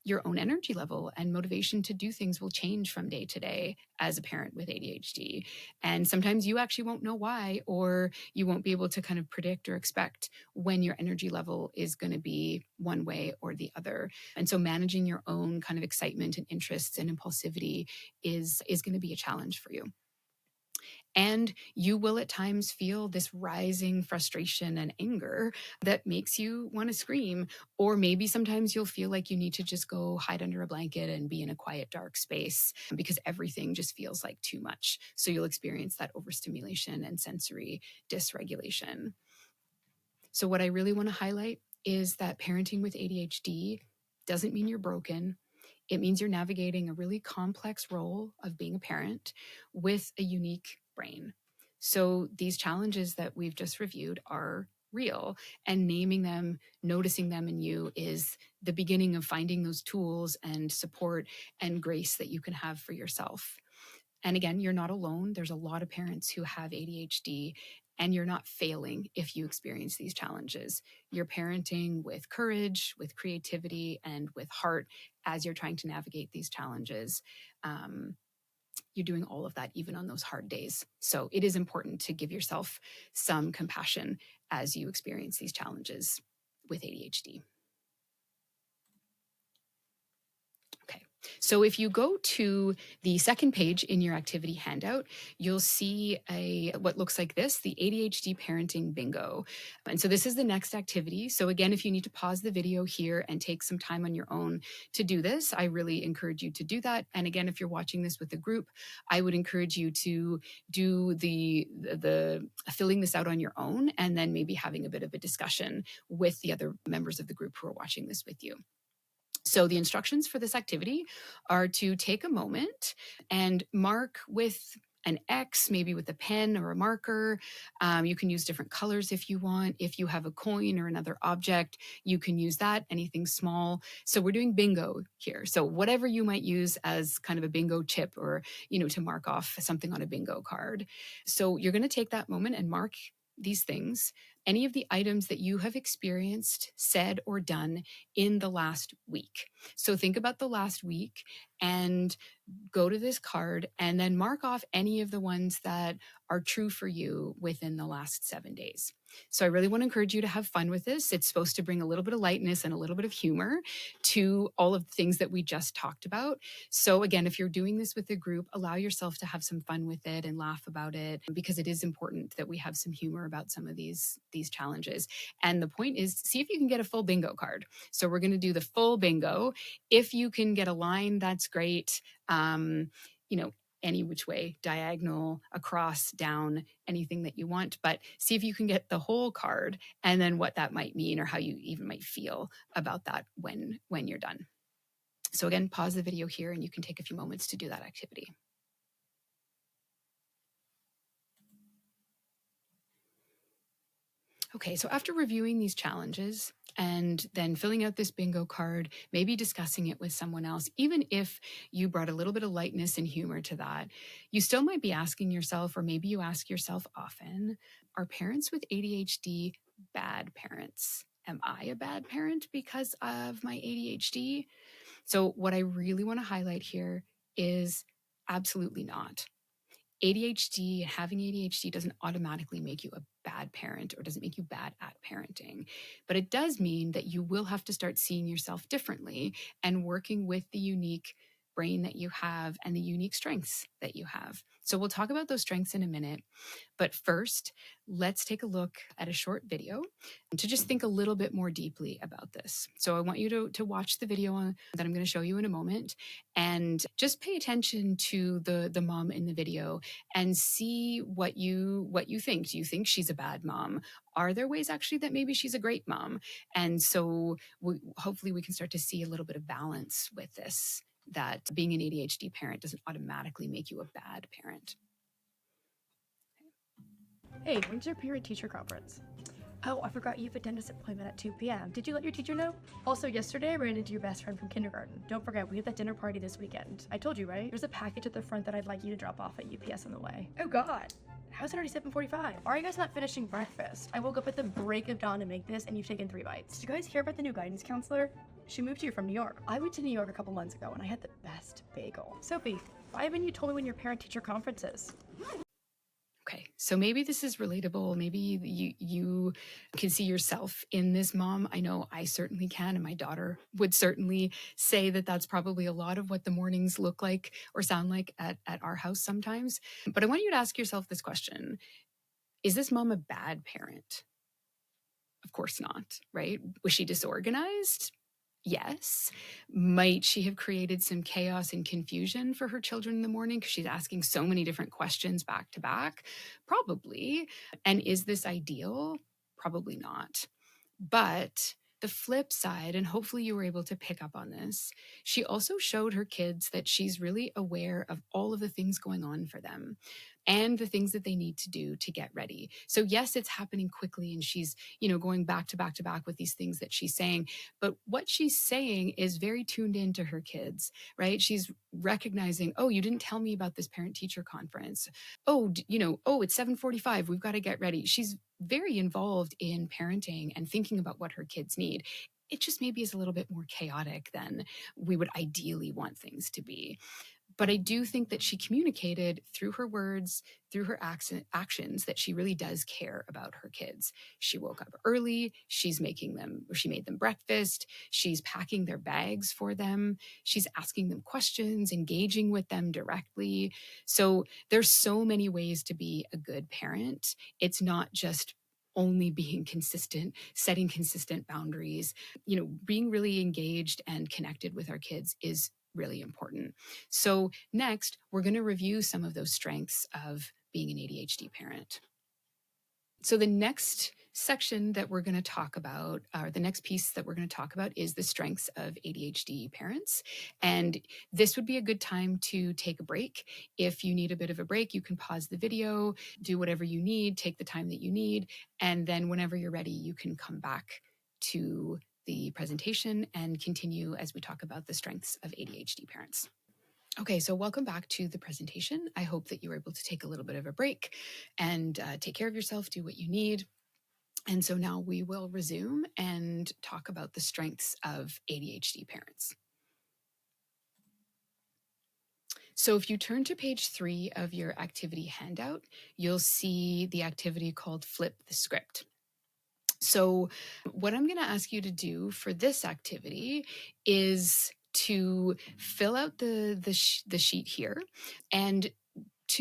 Your own energy level and motivation to do things will change from day to day as a parent with ADHD. And sometimes you actually won't know why, or you won't be able to kind of predict or expect when your energy level is going to be one way or the other. And so managing your own kind of excitement and interests and impulsivity is going to be a challenge for you. And you will at times feel this rising frustration and anger that makes you want to scream. Or maybe sometimes you'll feel like you need to just go hide under a blanket and be in a quiet, dark space because everything just feels like too much. So you'll experience that overstimulation and sensory dysregulation. So, what I really want to highlight is that parenting with ADHD doesn't mean you're broken. It means you're navigating a really complex role of being a parent with a unique brain. So, these challenges that we've just reviewed are real, and naming them, noticing them in you is the beginning of finding those tools and support and grace that you can have for yourself. And again, you're not alone. There's a lot of parents who have ADHD, and you're not failing if you experience these challenges. You're parenting with courage, with creativity, and with heart as you're trying to navigate these challenges. You're doing all of that even on those hard days. So it is important to give yourself some compassion as you experience these challenges with ADHD. So if you go to the second page in your activity handout, you'll see what looks like this, the ADHD Parenting Bingo. And so this is the next activity. So again, if you need to pause the video here and take some time on your own to do this, I really encourage you to do that. And again, if you're watching this with a group, I would encourage you to do the filling this out on your own, and then maybe having a bit of a discussion with the other members of the group who are watching this with you. So the instructions for this activity are to take a moment and mark with an X, maybe with a pen or a marker. You can use different colors if you want. If you have a coin or another object, you can use that, anything small. So we're doing bingo here. So whatever you might use as kind of a bingo chip, or, to mark off something on a bingo card. So you're going to take that moment and mark these things, any of the items that you have experienced, said, or done in the last week. So think about the last week and go to this card and then mark off any of the ones that are true for you within the last 7 days. So I really want to encourage you to have fun with this. It's supposed to bring a little bit of lightness and a little bit of humor to all of the things that we just talked about. So again, if you're doing this with a group, allow yourself to have some fun with it and laugh about it, because it is important that we have some humor about some of these challenges. And the point is, see if you can get a full bingo card. So we're going to do the full bingo. If you can get a line, that's great. Any which way, diagonal, across, down, anything that you want, but see if you can get the whole card, and then what that might mean or how you even might feel about that when you're done. So again, pause the video here and you can take a few moments to do that activity. Okay, so after reviewing these challenges and then filling out this bingo card, maybe discussing it with someone else, even if you brought a little bit of lightness and humor to that, you still might be asking yourself, or maybe you ask yourself often, are parents with ADHD bad parents? Am I a bad parent because of my ADHD? So what I really want to highlight here is absolutely not. Having ADHD doesn't automatically make you a bad parent or doesn't make you bad at parenting, but it does mean that you will have to start seeing yourself differently and working with the unique brain that you have and the unique strengths that you have. So we'll talk about those strengths in a minute. But first, let's take a look at a short video to just think a little bit more deeply about this. So I want you to watch the video that I'm going to show you in a moment, and just pay attention to the mom in the video and see what you think. Do you think she's a bad mom? Are there ways actually that maybe she's a great mom? And so hopefully we can start to see a little bit of balance with this, that being an ADHD parent doesn't automatically make you a bad parent. Hey, when's your parent-teacher conference? Oh, I forgot you have a dentist appointment at 2 p.m. Did you let your teacher know? Also, yesterday I ran into your best friend from kindergarten. Don't forget, we have that dinner party this weekend. I told you, right? There's a package at the front that I'd like you to drop off at UPS on the way. Oh God, how is it already 7:45? Are you guys not finishing breakfast? I woke up at the break of dawn to make this and you've taken 3 bites. Did you guys hear about the new guidance counselor? She moved here from New York. I went to New York a couple months ago and I had the best bagel. Sophie, why haven't you told me when your parent-teacher conference is? Okay, so maybe this is relatable. Maybe you can see yourself in this, mom. I know I certainly can, and my daughter would certainly say that that's probably a lot of what the mornings look like or sound like at our house sometimes. But I want you to ask yourself this question: is this mom a bad parent? Of course not, right? Was she disorganized? Yes. Might she have created some chaos and confusion for her children in the morning because she's asking so many different questions back to back? Probably. And is this ideal? Probably not. But the flip side, and hopefully you were able to pick up on this, she also showed her kids that she's really aware of all of the things going on for them and the things that they need to do to get ready. So yes, it's happening quickly and she's, going back to back to back with these things that she's saying, but what she's saying is very tuned into her kids, right? She's recognizing, oh, you didn't tell me about this parent teacher conference. Oh, oh, it's 7:45, we've got to get ready. She's very involved in parenting and thinking about what her kids need. It just maybe is a little bit more chaotic than we would ideally want things to be. But I do think that she communicated through her words, through her actions, that she really does care about her kids. She woke up early. She made them breakfast. She's packing their bags for them. She's asking them questions, engaging with them directly. So there's so many ways to be a good parent. It's not just only being consistent, setting consistent boundaries. Being really engaged and connected with our kids is really important. So next, we're going to review some of those strengths of being an ADHD parent. So the next section that we're going to talk about, or the next piece that we're going to talk about, is the strengths of ADHD parents. And this would be a good time to take a break. If you need a bit of a break, you can pause the video, do whatever you need, take the time that you need, and then whenever you're ready, you can come back to the presentation and continue as we talk about the strengths of ADHD parents. Okay, so welcome back to the presentation. I hope that you were able to take a little bit of a break and take care of yourself, do what you need. And so now we will resume and talk about the strengths of ADHD parents. So if you turn to page 3 of your activity handout, you'll see the activity called Flip the Script. So what I'm going to ask you to do for this activity is to fill out the sheet here, and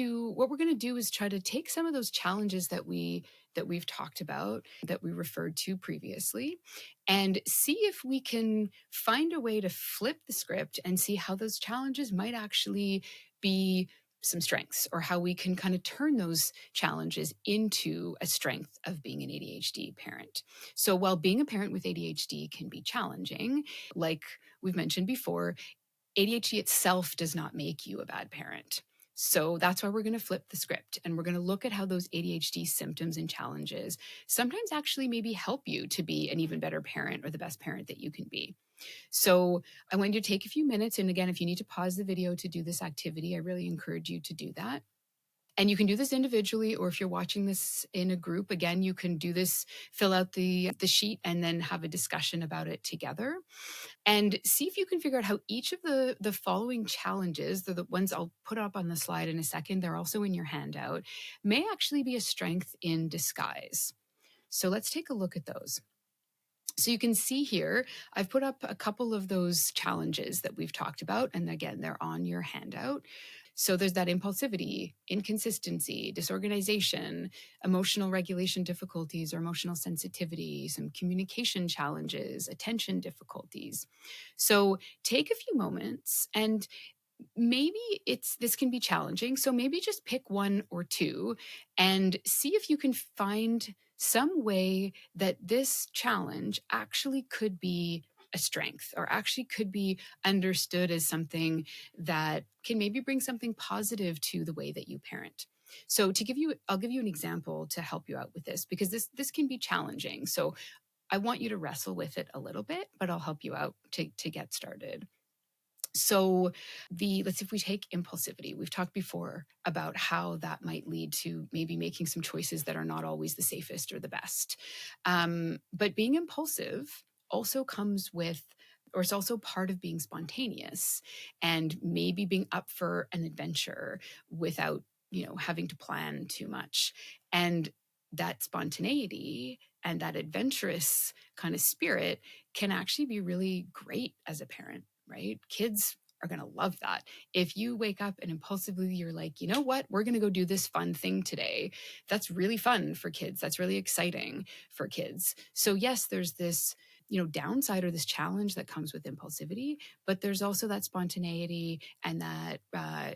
what we're going to do is try to take some of those challenges that we've talked about, that we referred to previously, and see if we can find a way to flip the script and see how those challenges might actually be some strengths, or how we can kind of turn those challenges into a strength of being an ADHD parent. So while being a parent with ADHD can be challenging, like we've mentioned before, ADHD itself does not make you a bad parent. So that's why we're going to flip the script, and we're going to look at how those ADHD symptoms and challenges sometimes actually maybe help you to be an even better parent, or the best parent that you can be. So I want you to take a few minutes. And again, if you need to pause the video to do this activity, I really encourage you to do that. And you can do this individually, or if you're watching this in a group, again, you can do this, fill out the sheet, and then have a discussion about it together. And see if you can figure out how each of the following challenges, the ones I'll put up on the slide in a second, they're also in your handout, may actually be a strength in disguise. So let's take a look at those. So you can see here, I've put up a couple of those challenges that we've talked about. And again, they're on your handout. So there's that impulsivity, inconsistency, disorganization, emotional regulation difficulties or emotional sensitivity, some communication challenges, attention difficulties. So take a few moments, and maybe this can be challenging. So maybe just pick one or two and see if you can find some way that this challenge actually could be a strength, or actually could be understood as something that can maybe bring something positive to the way that you parent. So I'll give you an example to help you out with this, because this can be challenging. So I want you to wrestle with it a little bit, but I'll help you out to get started. So let's see, if we take impulsivity, we've talked before about how that might lead to maybe making some choices that are not always the safest or the best. But being impulsive also comes with, or it's also part of being spontaneous and maybe being up for an adventure without having to plan too much. And that spontaneity and that adventurous kind of spirit can actually be really great as a parent, right? Kids are going to love that. If you wake up and impulsively you're like, you know what, we're going to go do this fun thing today. That's really fun for kids. That's really exciting for kids. So yes, there's this downside or this challenge that comes with impulsivity, but there's also that spontaneity and that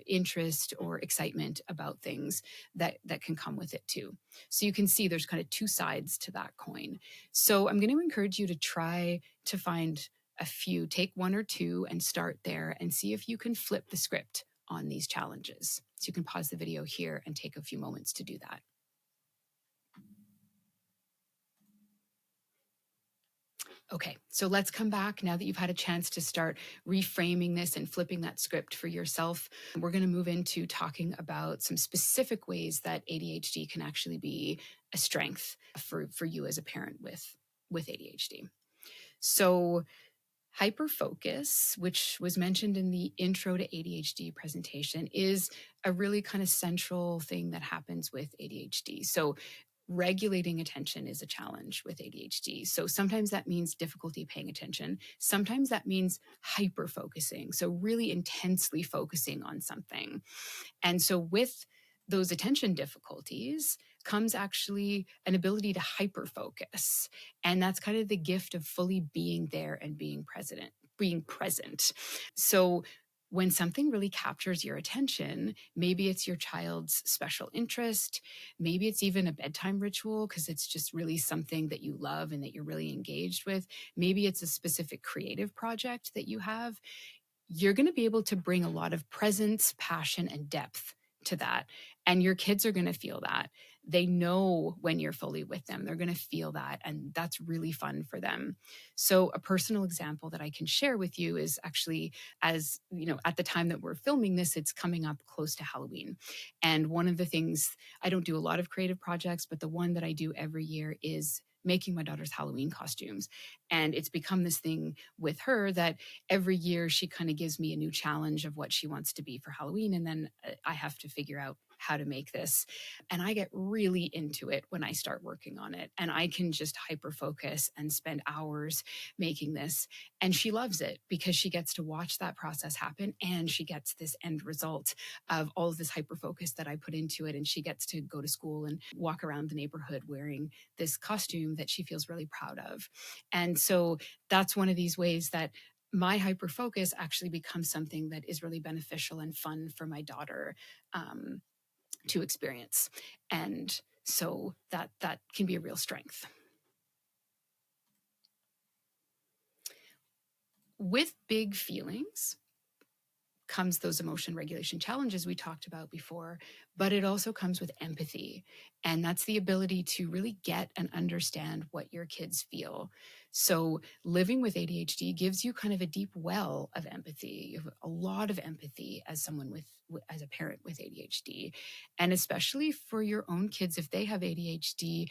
interest or excitement about things that can come with it too. So you can see there's kind of two sides to that coin. So I'm going to encourage you to try to find a few, take one or two and start there and see if you can flip the script on these challenges. So you can pause the video here and take a few moments to do that. Okay, so let's come back now that you've had a chance to start reframing this and flipping that script for yourself. We're going to move into talking about some specific ways that ADHD can actually be a strength for you as a parent with ADHD. So hyperfocus, which was mentioned in the intro to ADHD presentation, is a really kind of central thing that happens with ADHD. So regulating attention is a challenge with ADHD. So sometimes that means difficulty paying attention. Sometimes that means hyper focusing. So really intensely focusing on something. And so with those attention difficulties comes actually an ability to hyper focus. And that's kind of the gift of fully being there and being present. So when something really captures your attention, maybe it's your child's special interest, maybe it's even a bedtime ritual because it's just really something that you love and that you're really engaged with. Maybe it's a specific creative project that you have. You're going to be able to bring a lot of presence, passion, and depth to that. And your kids are going to feel that. They know when you're fully with them. They're going to feel that. And that's really fun for them. So a personal example that I can share with you is actually, as at the time that we're filming this, it's coming up close to Halloween. And one of the things, I don't do a lot of creative projects, but the one that I do every year is making my daughter's Halloween costumes. And it's become this thing with her that every year she kind of gives me a new challenge of what she wants to be for Halloween. And then I have to figure out how to make this. And I get really into it when I start working on it. And I can just hyper focus and spend hours making this. And she loves it because she gets to watch that process happen. And she gets this end result of all of this hyper focus that I put into it. And she gets to go to school and walk around the neighborhood wearing this costume that she feels really proud of. And so that's one of these ways that my hyper focus actually becomes something that is really beneficial and fun for my daughter to experience. And so that can be a real strength. With big feelings comes those emotion regulation challenges we talked about before, but it also comes with empathy. And that's the ability to really get and understand what your kids feel. So living with ADHD gives you kind of a deep well of empathy. You have a lot of empathy as someone as a parent with ADHD. And especially for your own kids, if they have ADHD,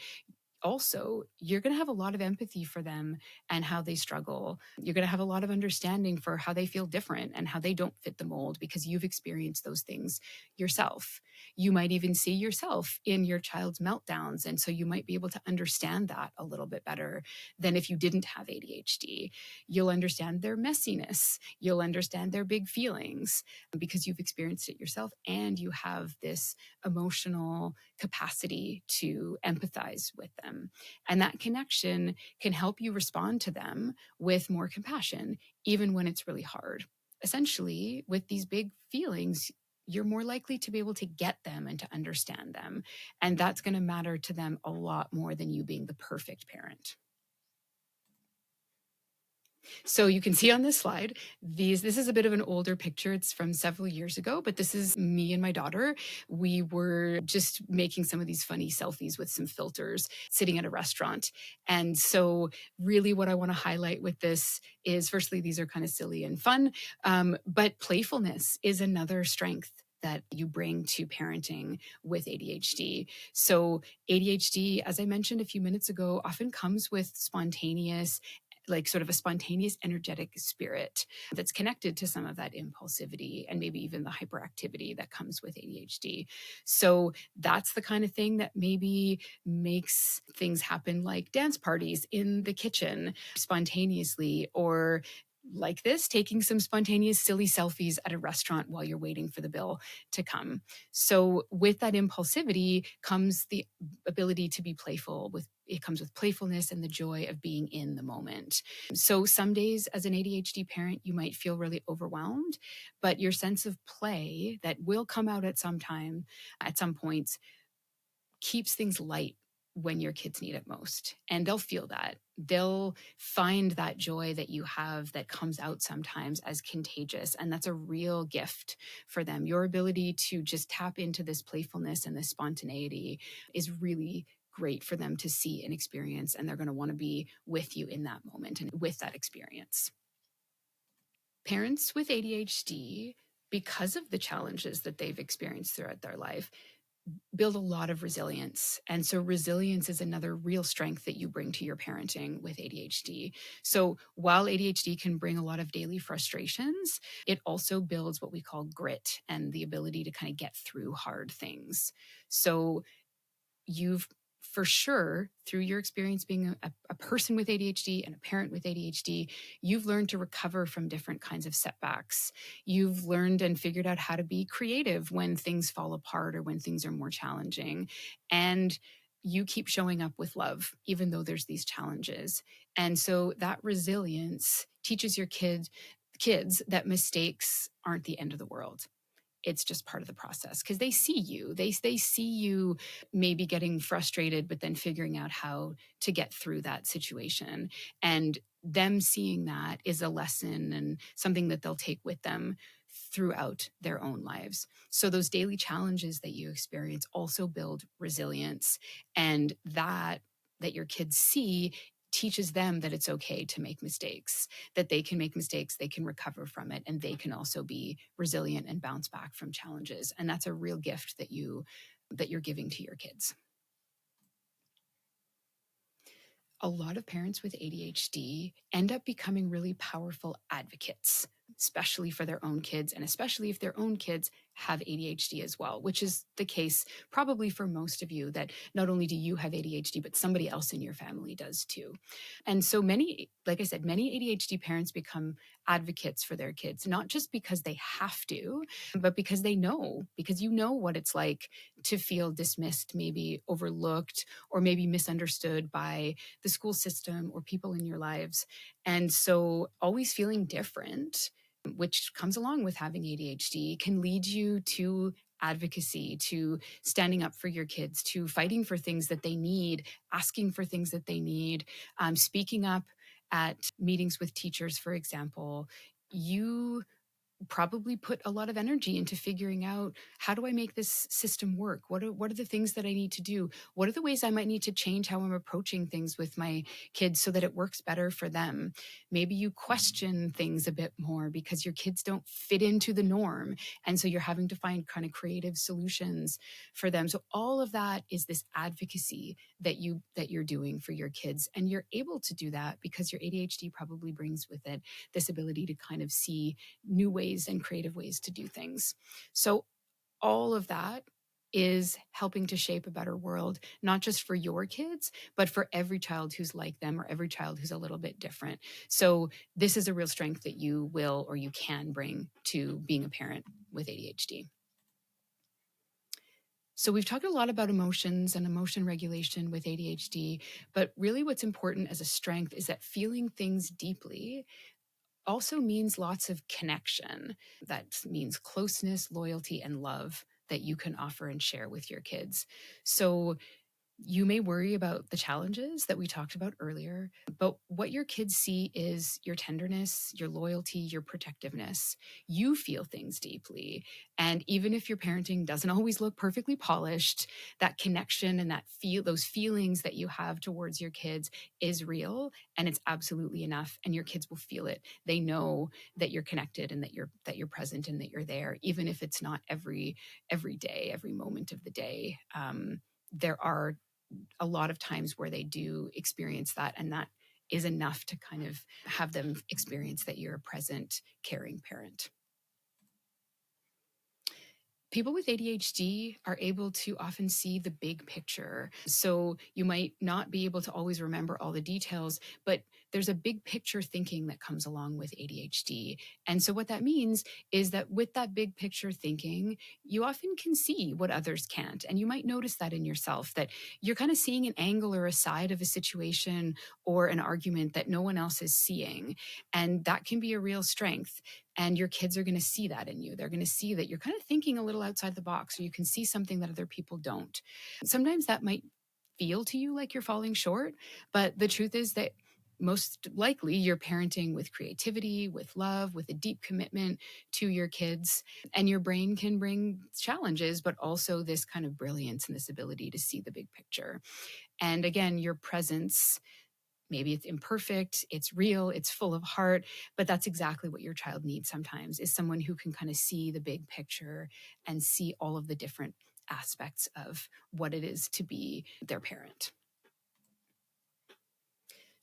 also, you're going to have a lot of empathy for them and how they struggle. You're going to have a lot of understanding for how they feel different and how they don't fit the mold because you've experienced those things yourself. You might even see yourself in your child's meltdowns. And so you might be able to understand that a little bit better than if you didn't have ADHD. You'll understand their messiness. You'll understand their big feelings because you've experienced it yourself and you have this emotional capacity to empathize with them. And that connection can help you respond to them with more compassion, even when it's really hard. Essentially, with these big feelings, you're more likely to be able to get them and to understand them. And that's going to matter to them a lot more than you being the perfect parent. So you can see on this slide, this is a bit of an older picture. It's from several years ago, but this is me and my daughter. We were just making some of these funny selfies with some filters sitting at a restaurant. And so really what I want to highlight with this is, firstly, these are kind of silly and fun, but playfulness is another strength that you bring to parenting with ADHD. So ADHD, as I mentioned a few minutes ago, often comes with spontaneous like sort of a spontaneous, energetic spirit that's connected to some of that impulsivity and maybe even the hyperactivity that comes with ADHD. So that's the kind of thing that maybe makes things happen like dance parties in the kitchen spontaneously, or like this, taking some spontaneous, silly selfies at a restaurant while you're waiting for the bill to come. So, with that impulsivity comes the ability to be playful. With it comes with playfulness and the joy of being in the moment. So, some days as an ADHD parent, you might feel really overwhelmed, but your sense of play that will come out at some time, at some points, keeps things light when your kids need it most. And they'll feel that. They'll find that joy that you have that comes out sometimes as contagious. And that's a real gift for them. Your ability to just tap into this playfulness and this spontaneity is really great for them to see and experience. And they're going to want to be with you in that moment and with that experience. Parents with ADHD, because of the challenges that they've experienced throughout their life, build a lot of resilience. And so resilience is another real strength that you bring to your parenting with ADHD. So while ADHD can bring a lot of daily frustrations, it also builds what we call grit and the ability to kind of get through hard things. So you've for sure, through your experience being a person with ADHD and a parent with ADHD, you've learned to recover from different kinds of setbacks. You've learned and figured out how to be creative when things fall apart or when things are more challenging. And you keep showing up with love, even though there's these challenges. And so that resilience teaches your kids that mistakes aren't the end of the world. It's just part of the process because they see you. They see you maybe getting frustrated, but then figuring out how to get through that situation. And them seeing that is a lesson and something that they'll take with them throughout their own lives. So those daily challenges that you experience also build resilience, and that your kids see teaches them that it's okay to make mistakes, that they can make mistakes, they can recover from it, and they can also be resilient and bounce back from challenges. And that's a real gift that you're giving to your kids. A lot of parents with ADHD end up becoming really powerful advocates, especially for their own kids, and especially if their own kids have ADHD as well, which is the case probably for most of you, that not only do you have ADHD, but somebody else in your family does too. And so many, like I said, many ADHD parents become advocates for their kids, not just because they have to, but because they know, because you know what it's like to feel dismissed, maybe overlooked, or maybe misunderstood by the school system or people in your lives. And so always feeling different, which comes along with having ADHD, can lead you to advocacy, to standing up for your kids, to fighting for things that they need, asking for things that they need, speaking up at meetings with teachers, for example. You probably put a lot of energy into figuring out, how do I make this system work? What are the things that I need to do? What are the ways I might need to change how I'm approaching things with my kids so that it works better for them? Maybe you question things a bit more because your kids don't fit into the norm. And so you're having to find kind of creative solutions for them. So all of that is this advocacy that you're doing for your kids. And you're able to do that because your ADHD probably brings with it this ability to kind of see new ways and creative ways to do things. So all of that is helping to shape a better world, not just for your kids, but for every child who's like them or every child who's a little bit different. So this is a real strength that you will or you can bring to being a parent with ADHD. So we've talked a lot about emotions and emotion regulation with ADHD, but really what's important as a strength is that feeling things deeply also means lots of connection. That means closeness, loyalty, and love that you can offer and share with your kids. So you may worry about the challenges that we talked about earlier, but what your kids see is your tenderness, your loyalty, your protectiveness. You feel things deeply. And even if your parenting doesn't always look perfectly polished, that connection and those feelings that you have towards your kids is real, and it's absolutely enough. And your kids will feel it. They know that you're connected and that you're present and that you're there, even if it's not every day, every moment of the day. There are a lot of times where they do experience that, and that is enough to kind of have them experience that you're a present, caring parent. People with ADHD are able to often see the big picture. So you might not be able to always remember all the details, but there's a big picture thinking that comes along with ADHD. And so what that means is that with that big picture thinking, you often can see what others can't. And you might notice that in yourself, that you're kind of seeing an angle or a side of a situation or an argument that no one else is seeing. And that can be a real strength. And your kids are going to see that in you. They're going to see that you're kind of thinking a little outside the box, or you can see something that other people don't. Sometimes that might feel to you like you're falling short, but the truth is that most likely you're parenting with creativity, with love, with a deep commitment to your kids. And your brain can bring challenges, but also this kind of brilliance and this ability to see the big picture. And again, your presence, maybe it's imperfect, it's real, it's full of heart, but that's exactly what your child needs sometimes, is someone who can kind of see the big picture and see all of the different aspects of what it is to be their parent.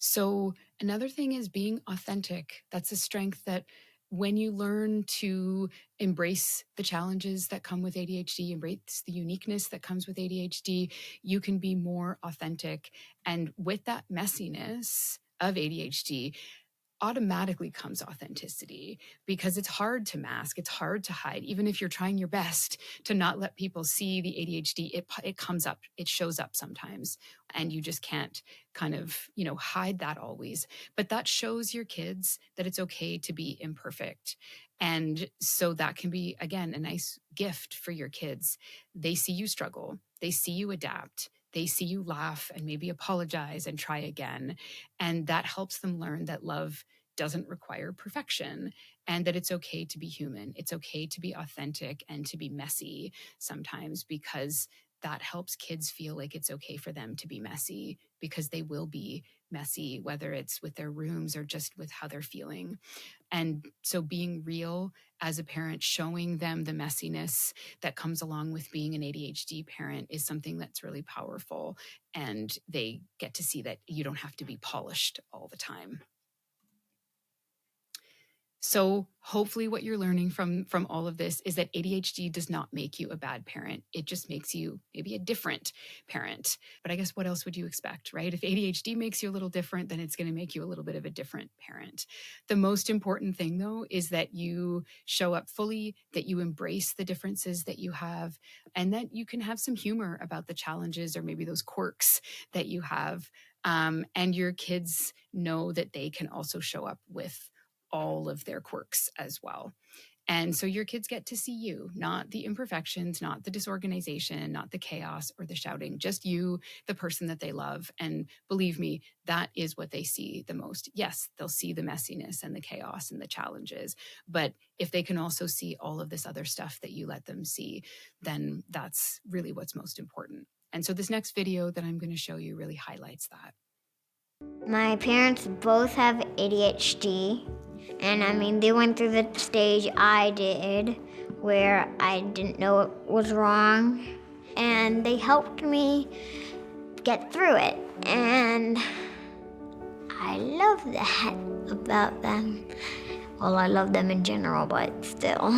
So another thing is being authentic. That's a strength that when you learn to embrace the challenges that come with ADHD, embrace the uniqueness that comes with ADHD, you can be more authentic. And with that messiness of ADHD, automatically comes authenticity, because it's hard to mask, it's hard to hide. Even if you're trying your best to not let people see the ADHD, it comes up, it shows up sometimes, and you just can't kind of, hide that always. But that shows your kids that it's okay to be imperfect. And so that can be, again, a nice gift for your kids. They see you struggle, they see you adapt, they see you laugh and maybe apologize and try again. And that helps them learn that love doesn't require perfection, and that it's okay to be human. It's okay to be authentic and to be messy sometimes, because that helps kids feel like it's okay for them to be messy, because they will be messy, whether it's with their rooms or just with how they're feeling. And so being real as a parent, showing them the messiness that comes along with being an ADHD parent, is something that's really powerful. And they get to see that you don't have to be polished all the time. So hopefully what you're learning from all of this is that ADHD does not make you a bad parent. It just makes you maybe a different parent. But I guess what else would you expect, right? If ADHD makes you a little different, then it's going to make you a little bit of a different parent. The most important thing, though, is that you show up fully, that you embrace the differences that you have, and that you can have some humor about the challenges or maybe those quirks that you have. And your kids know that they can also show up with all of their quirks as well. And so your kids get to see you, not the imperfections, not the disorganization, not the chaos or the shouting, just you, the person that they love. And believe me, that is what they see the most. Yes, they'll see the messiness and the chaos and the challenges, but if they can also see all of this other stuff that you let them see, then that's really what's most important. And so this next video that I'm going to show you really highlights that. My parents both have ADHD, and they went through the stage I did where I didn't know it was wrong, and they helped me get through it, and I love that about them. Well, I love them in general, but still.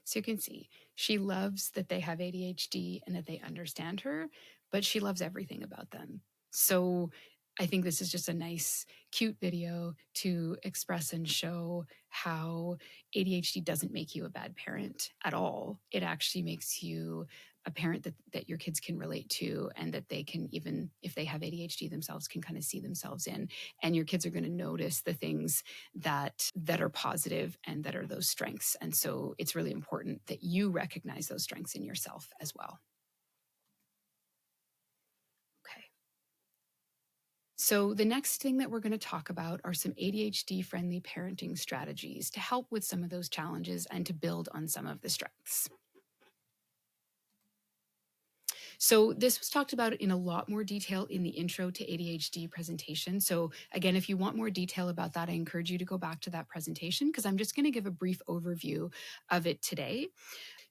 So you can see she loves that they have ADHD and that they understand her, but she loves everything about them. So I think this is just a nice, cute video to express and show how ADHD doesn't make you a bad parent at all. It actually makes you a parent that your kids can relate to, and that they can, even if they have ADHD themselves, can kind of see themselves in. And your kids are going to notice the things that are positive and that are those strengths. And so it's really important that you recognize those strengths in yourself as well. Okay. So the next thing that we're going to talk about are some ADHD-friendly parenting strategies to help with some of those challenges and to build on some of the strengths. So this was talked about in a lot more detail in the intro to ADHD presentation. So again, if you want more detail about that, I encourage you to go back to that presentation, because I'm just going to give a brief overview of it today.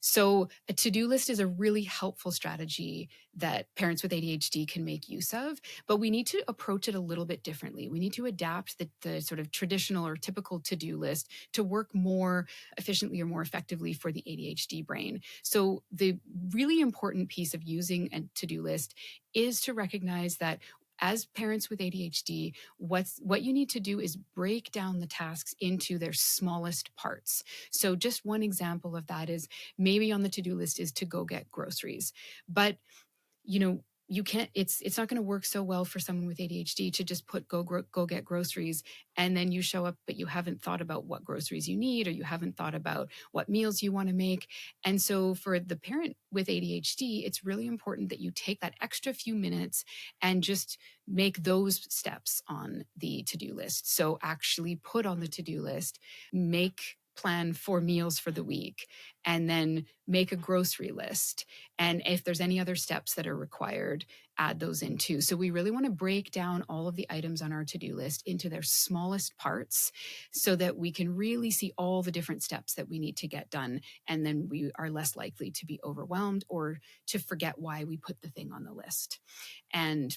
So a to-do list is a really helpful strategy that parents with ADHD can make use of, but we need to approach it a little bit differently. We need to adapt the sort of traditional or typical to-do list to work more efficiently or more effectively for the ADHD brain. So the really important piece of using a to-do list is to recognize that as parents with ADHD, what you need to do is break down the tasks into their smallest parts. So just one example of that is maybe on the to-do list is to go get groceries. But you can't, it's not going to work so well for someone with ADHD to just put go get groceries, and then you show up but you haven't thought about what groceries you need, or you haven't thought about what meals you want to make. And so for the parent with ADHD, it's really important that you take that extra few minutes and just make those steps on the to-do list. So actually put on the to-do list, make plan for meals for the week, and then make a grocery list. And if there's any other steps that are required, add those in too. So we really want to break down all of the items on our to-do list into their smallest parts so that we can really see all the different steps that we need to get done. And then we are less likely to be overwhelmed or to forget why we put the thing on the list. And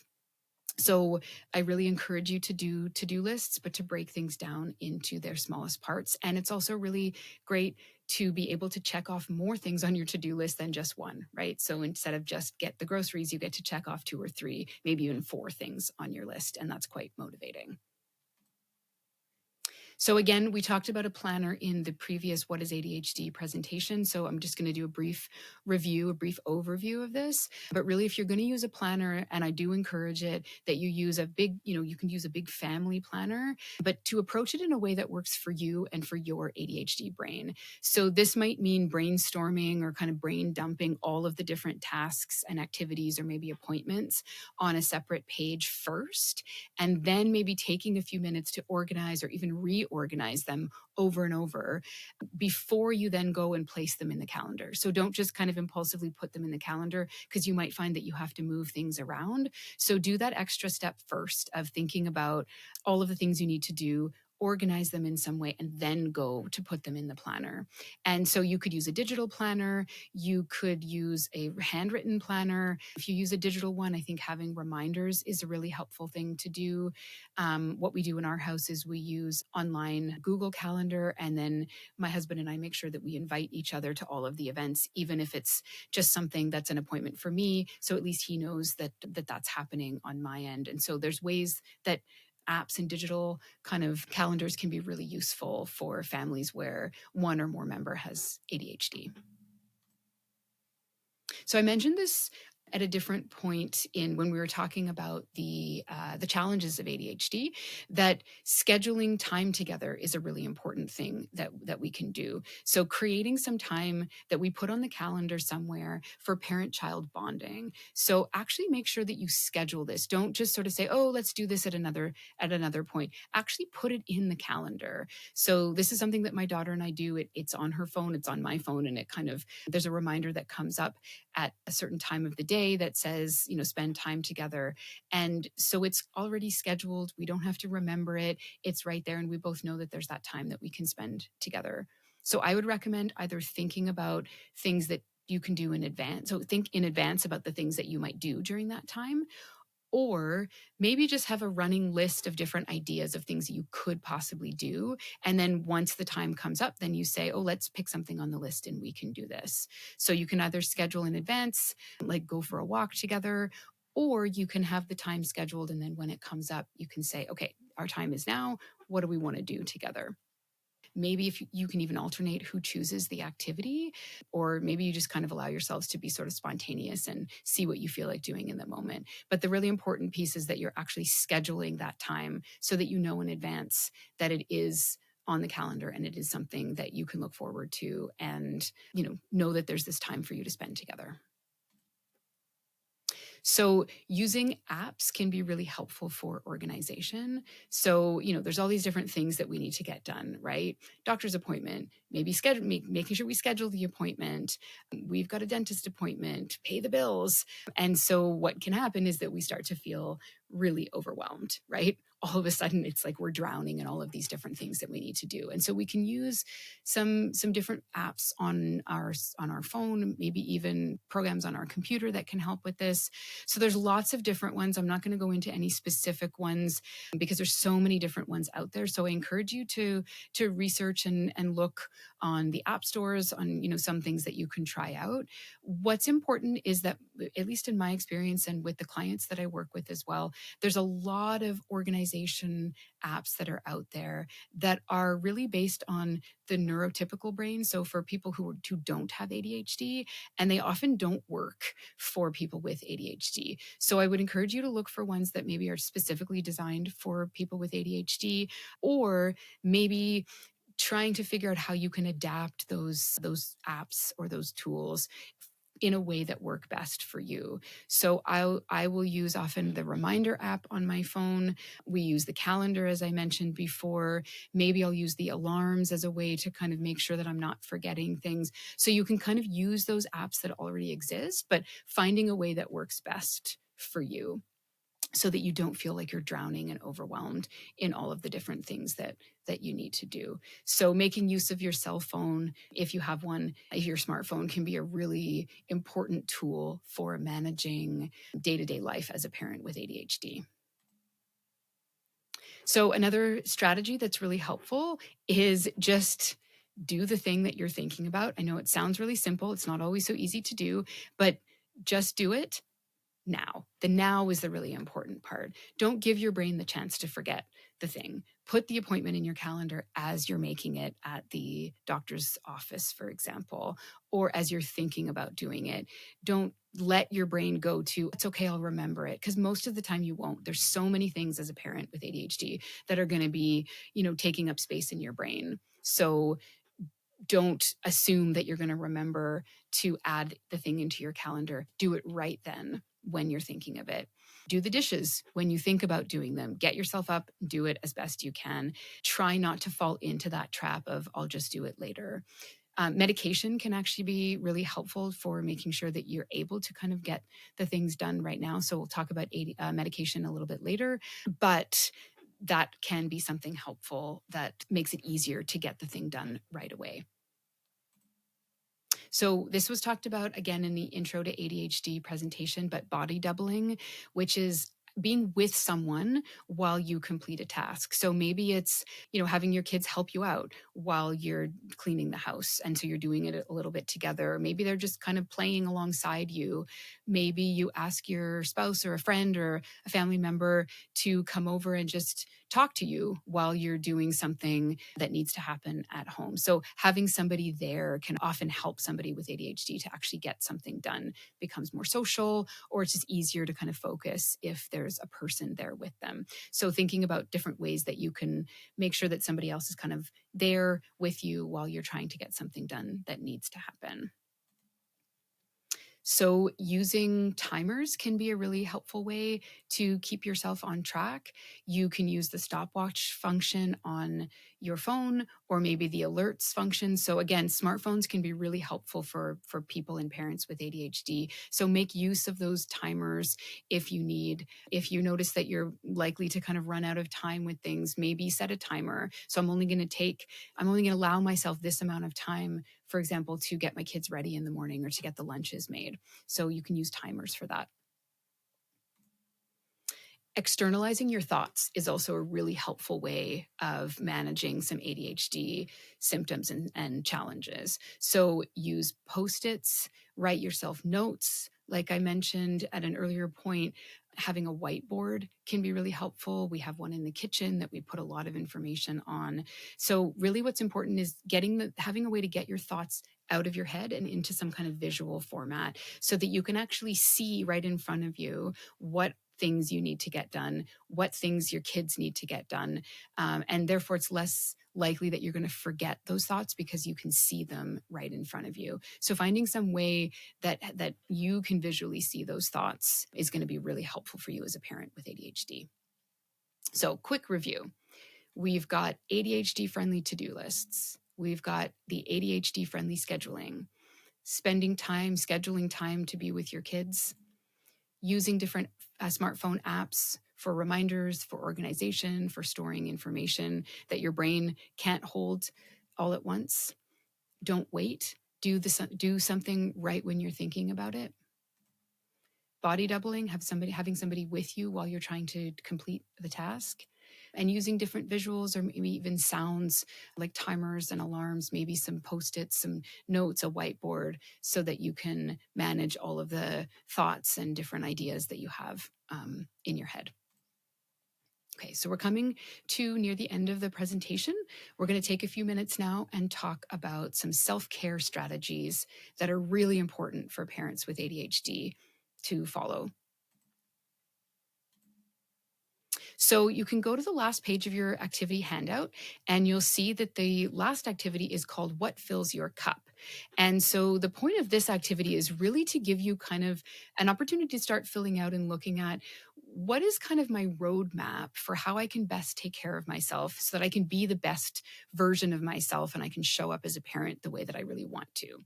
so I really encourage you to do to-do lists, but to break things down into their smallest parts. And it's also really great to be able to check off more things on your to-do list than just one, right? So instead of just get the groceries, you get to check off 2 or 3, maybe even 4 things on your list. And that's quite motivating. So again, we talked about a planner in the previous What is ADHD presentation. So I'm just going to do a brief review, a brief overview of this. But really, if you're going to use a planner, and I do encourage it, that you use a big, you can use a big family planner, but to approach it in a way that works for you and for your ADHD brain. So this might mean brainstorming or kind of brain dumping all of the different tasks and activities or maybe appointments on a separate page first, and then maybe taking a few minutes to organize or even reorganize them over and over before you then go and place them in the calendar. So don't just kind of impulsively put them in the calendar, because you might find that you have to move things around. So do that extra step first of thinking about all of the things you need to do, organize them in some way, and then go to put them in the planner. And so you could use a digital planner, you could use a handwritten planner. If you use a digital one, I think having reminders is a really helpful thing to do. What we do in our house is we use online Google Calendar, and then my husband and I make sure that we invite each other to all of the events, even if it's just something that's an appointment for me. So at least he knows that that's happening on my end. And so there's ways that apps and digital kind of calendars can be really useful for families where one or more member has ADHD. So I mentioned this at a different point in when we were talking about the challenges of ADHD, that scheduling time together is a really important thing that we can do. So creating some time that we put on the calendar somewhere for parent-child bonding. So actually make sure that you schedule this. Don't just sort of say, oh, let's do this at another point. Actually put it in the calendar. So this is something that my daughter and I do. It's on her phone, it's on my phone, and it kind of, there's a reminder that comes up at a certain time of the day that says, spend time together. And so it's already scheduled. We don't have to remember it. It's right there. And we both know that there's that time that we can spend together. So I would recommend either thinking about things that you can do in advance. So think in advance about the things that you might do during that time, or maybe just have a running list of different ideas of things that you could possibly do. And then once the time comes up, then you say, oh, let's pick something on the list and we can do this. So you can either schedule in advance, like go for a walk together, or you can have the time scheduled. And then when it comes up, you can say, okay, our time is now. What do we want to do together? Maybe if you can even alternate who chooses the activity, or maybe you just kind of allow yourselves to be sort of spontaneous and see what you feel like doing in the moment. But the really important piece is that you're actually scheduling that time so that you know in advance that it is on the calendar and it is something that you can look forward to, and know that there's this time for you to spend together. So using apps can be really helpful for organization. So, there's all these different things that we need to get done, right? Doctor's appointment, maybe making sure we schedule the appointment. We've got a dentist appointment, pay the bills. And so what can happen is that we start to feel really overwhelmed, right? All of a sudden it's like we're drowning in all of these different things that we need to do. And so we can use some different apps on our phone, maybe even programs on our computer that can help with this. So there's lots of different ones. I'm not going to go into any specific ones because there's so many different ones out there. So I encourage you to research and look on the app stores on, some things that you can try out. What's important is that, at least in my experience and with the clients that I work with as well, there's a lot of organization apps that are out there that are really based on the neurotypical brain. So for people who don't have ADHD, and they often don't work for people with ADHD. So I would encourage you to look for ones that maybe are specifically designed for people with ADHD, or maybe trying to figure out how you can adapt those apps or those tools in a way that work best for you. So I will use often the reminder app on my phone. We use the calendar, as I mentioned before. Maybe I'll use the alarms as a way to kind of make sure that I'm not forgetting things. So you can kind of use those apps that already exist, but finding a way that works best for you, so that you don't feel like you're drowning and overwhelmed in all of the different things that you need to do. So making use of your cell phone, if you have one, your smartphone can be a really important tool for managing day-to-day life as a parent with ADHD. So another strategy that's really helpful is just do the thing that you're thinking about. I know it sounds really simple. It's not always so easy to do, but just do it now. The now is the really important part. Don't give your brain the chance to forget the thing. Put the appointment in your calendar as you're making it at the doctor's office, for example, or as you're thinking about doing it. Don't let your brain go to, it's okay, I'll remember it, because most of the time you won't. There's so many things as a parent with ADHD that are going to be, taking up space in your brain. So don't assume that you're going to remember to add the thing into your calendar. Do it right then when you're thinking of it. Do the dishes when you think about doing them. Get yourself up, do it as best you can. Try not to fall into that trap of, I'll just do it later. Medication can actually be really helpful for making sure that you're able to kind of get the things done right now. So we'll talk about medication a little bit later, but that can be something helpful that makes it easier to get the thing done right away. So this was talked about again in the intro to ADHD presentation, but body doubling, which is being with someone while you complete a task. So maybe it's, having your kids help you out while you're cleaning the house. And so you're doing it a little bit together. Maybe they're just kind of playing alongside you. Maybe you ask your spouse or a friend or a family member to come over and just talk to you while you're doing something that needs to happen at home. So having somebody there can often help somebody with ADHD to actually get something done. Becomes more social, or it's just easier to kind of focus if there's a person there with them. So thinking about different ways that you can make sure that somebody else is kind of there with you while you're trying to get something done that needs to happen. So using timers can be a really helpful way to keep yourself on track. You can use the stopwatch function on your phone, or maybe the alerts function. So again, smartphones can be really helpful for people and parents with ADHD. So make use of those timers if you need. If you notice that you're likely to kind of run out of time with things, maybe set a timer. So I'm only going to allow myself this amount of time, for example, to get my kids ready in the morning or to get the lunches made. So you can use timers for that. Externalizing your thoughts is also a really helpful way of managing some ADHD symptoms and challenges. So use Post-its, write yourself notes. Like I mentioned at an earlier point, having a whiteboard can be really helpful. We have one in the kitchen that we put a lot of information on. So really what's important is having a way to get your thoughts out of your head and into some kind of visual format so that you can actually see right in front of you what things you need to get done, what things your kids need to get done. And therefore it's less likely that you're going to forget those thoughts because you can see them right in front of you. So finding some way that you can visually see those thoughts is going to be really helpful for you as a parent with ADHD. So quick review. We've got ADHD friendly to-do lists. We've got the ADHD friendly scheduling, scheduling time to be with your kids, using different smartphone apps for reminders, for organization, for storing information that your brain can't hold all at once. Don't wait. Do something right when you're thinking about it. Body doubling, having somebody with you while you're trying to complete the task, and using different visuals or maybe even sounds like timers and alarms, maybe some post-its, some notes, a whiteboard, so that you can manage all of the thoughts and different ideas that you have in your head. Okay, so we're coming to near the end of the presentation. We're going to take a few minutes now and talk about some self-care strategies that are really important for parents with ADHD to follow. So you can go to the last page of your activity handout and you'll see that the last activity is called What Fills Your Cup? And so the point of this activity is really to give you kind of an opportunity to start filling out and looking at what is kind of my roadmap for how I can best take care of myself so that I can be the best version of myself and I can show up as a parent the way that I really want to.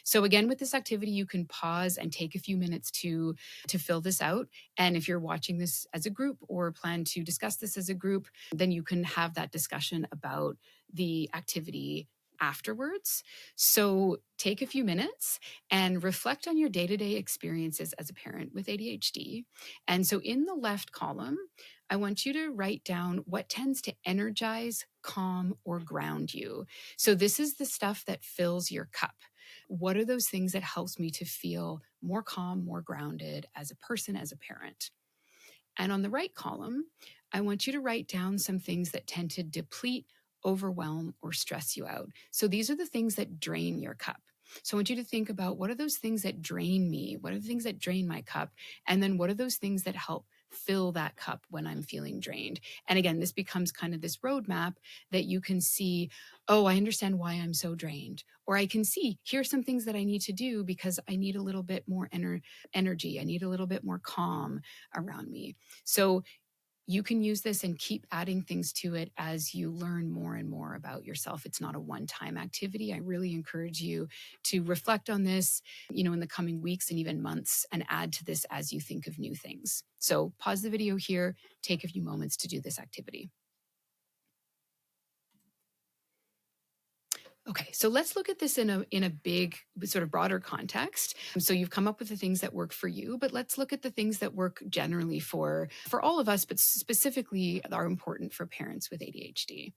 So again, with this activity, you can pause and take a few minutes to fill this out. And if you're watching this as a group or plan to discuss this as a group, then you can have that discussion about the activity afterwards. So take a few minutes and reflect on your day-to-day experiences as a parent with ADHD. And so in the left column, I want you to write down what tends to energize, calm, or ground you. So this is the stuff that fills your cup. What are those things that helps me to feel more calm, more grounded as a person, as a parent? And on the right column, I want you to write down some things that tend to deplete, overwhelm, or stress you out. So these are the things that drain your cup. So I want you to think about what are those things that drain me? What are the things that drain my cup? And then what are those things that help fill that cup when I'm feeling drained? And again, this becomes kind of this roadmap that you can see, oh, I understand why I'm so drained. Or I can see, here's some things that I need to do because I need a little bit more energy. I need a little bit more calm around me. So you can use this and keep adding things to it as you learn more and more about yourself. It's not a one-time activity. I really encourage you to reflect on this, in the coming weeks and even months, and add to this as you think of new things. So pause the video here, take a few moments to do this activity. Okay, so let's look at this in a big, sort of broader context. So you've come up with the things that work for you, but let's look at the things that work generally for all of us, but specifically are important for parents with ADHD.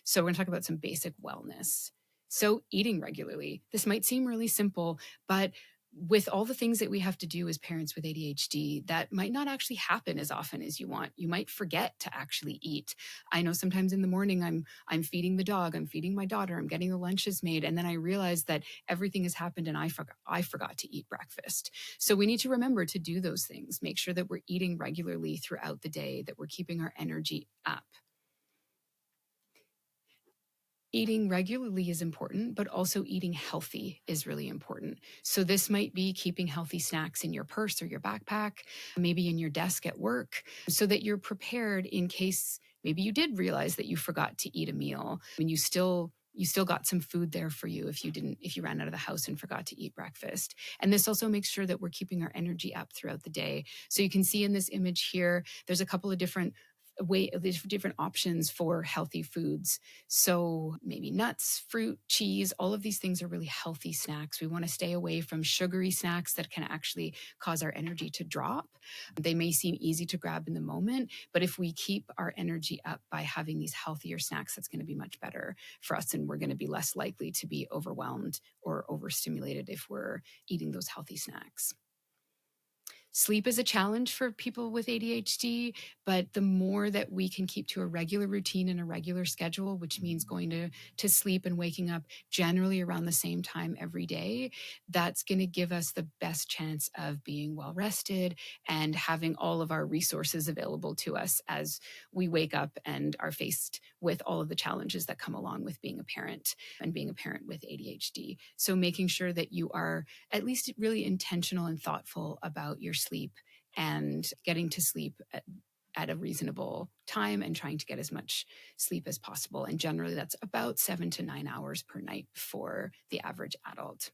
So we're going to talk about some basic wellness. So eating regularly. This might seem really simple, but with all the things that we have to do as parents with ADHD, that might not actually happen as often as you want. You might forget to actually eat. I know sometimes in the morning I'm feeding the dog, I'm feeding my daughter, I'm getting the lunches made, and then I realize that everything has happened and I forgot to eat breakfast. So we need to remember to do those things. Make sure that we're eating regularly throughout the day, that we're keeping our energy up. Eating regularly is important, but also eating healthy is really important. So this might be keeping healthy snacks in your purse or your backpack, maybe in your desk at work, so that you're prepared in case maybe you did realize that you forgot to eat a meal and you still got some food there for you if you ran out of the house and forgot to eat breakfast. And this also makes sure that we're keeping our energy up throughout the day. So you can see in this image here, there's a couple of different options for healthy foods. So maybe nuts, fruit, cheese, all of these things are really healthy snacks. We want to stay away from sugary snacks that can actually cause our energy to drop. They may seem easy to grab in the moment, but if we keep our energy up by having these healthier snacks, that's going to be much better for us, and we're going to be less likely to be overwhelmed or overstimulated if we're eating those healthy snacks. Sleep is a challenge for people with ADHD, but the more that we can keep to a regular routine and a regular schedule, which means going to sleep and waking up generally around the same time every day, that's going to give us the best chance of being well rested and having all of our resources available to us as we wake up and are faced with all of the challenges that come along with being a parent and being a parent with ADHD. So making sure that you are at least really intentional and thoughtful about your sleep and getting to sleep at a reasonable time and trying to get as much sleep as possible. And generally that's about 7 to 9 hours per night for the average adult.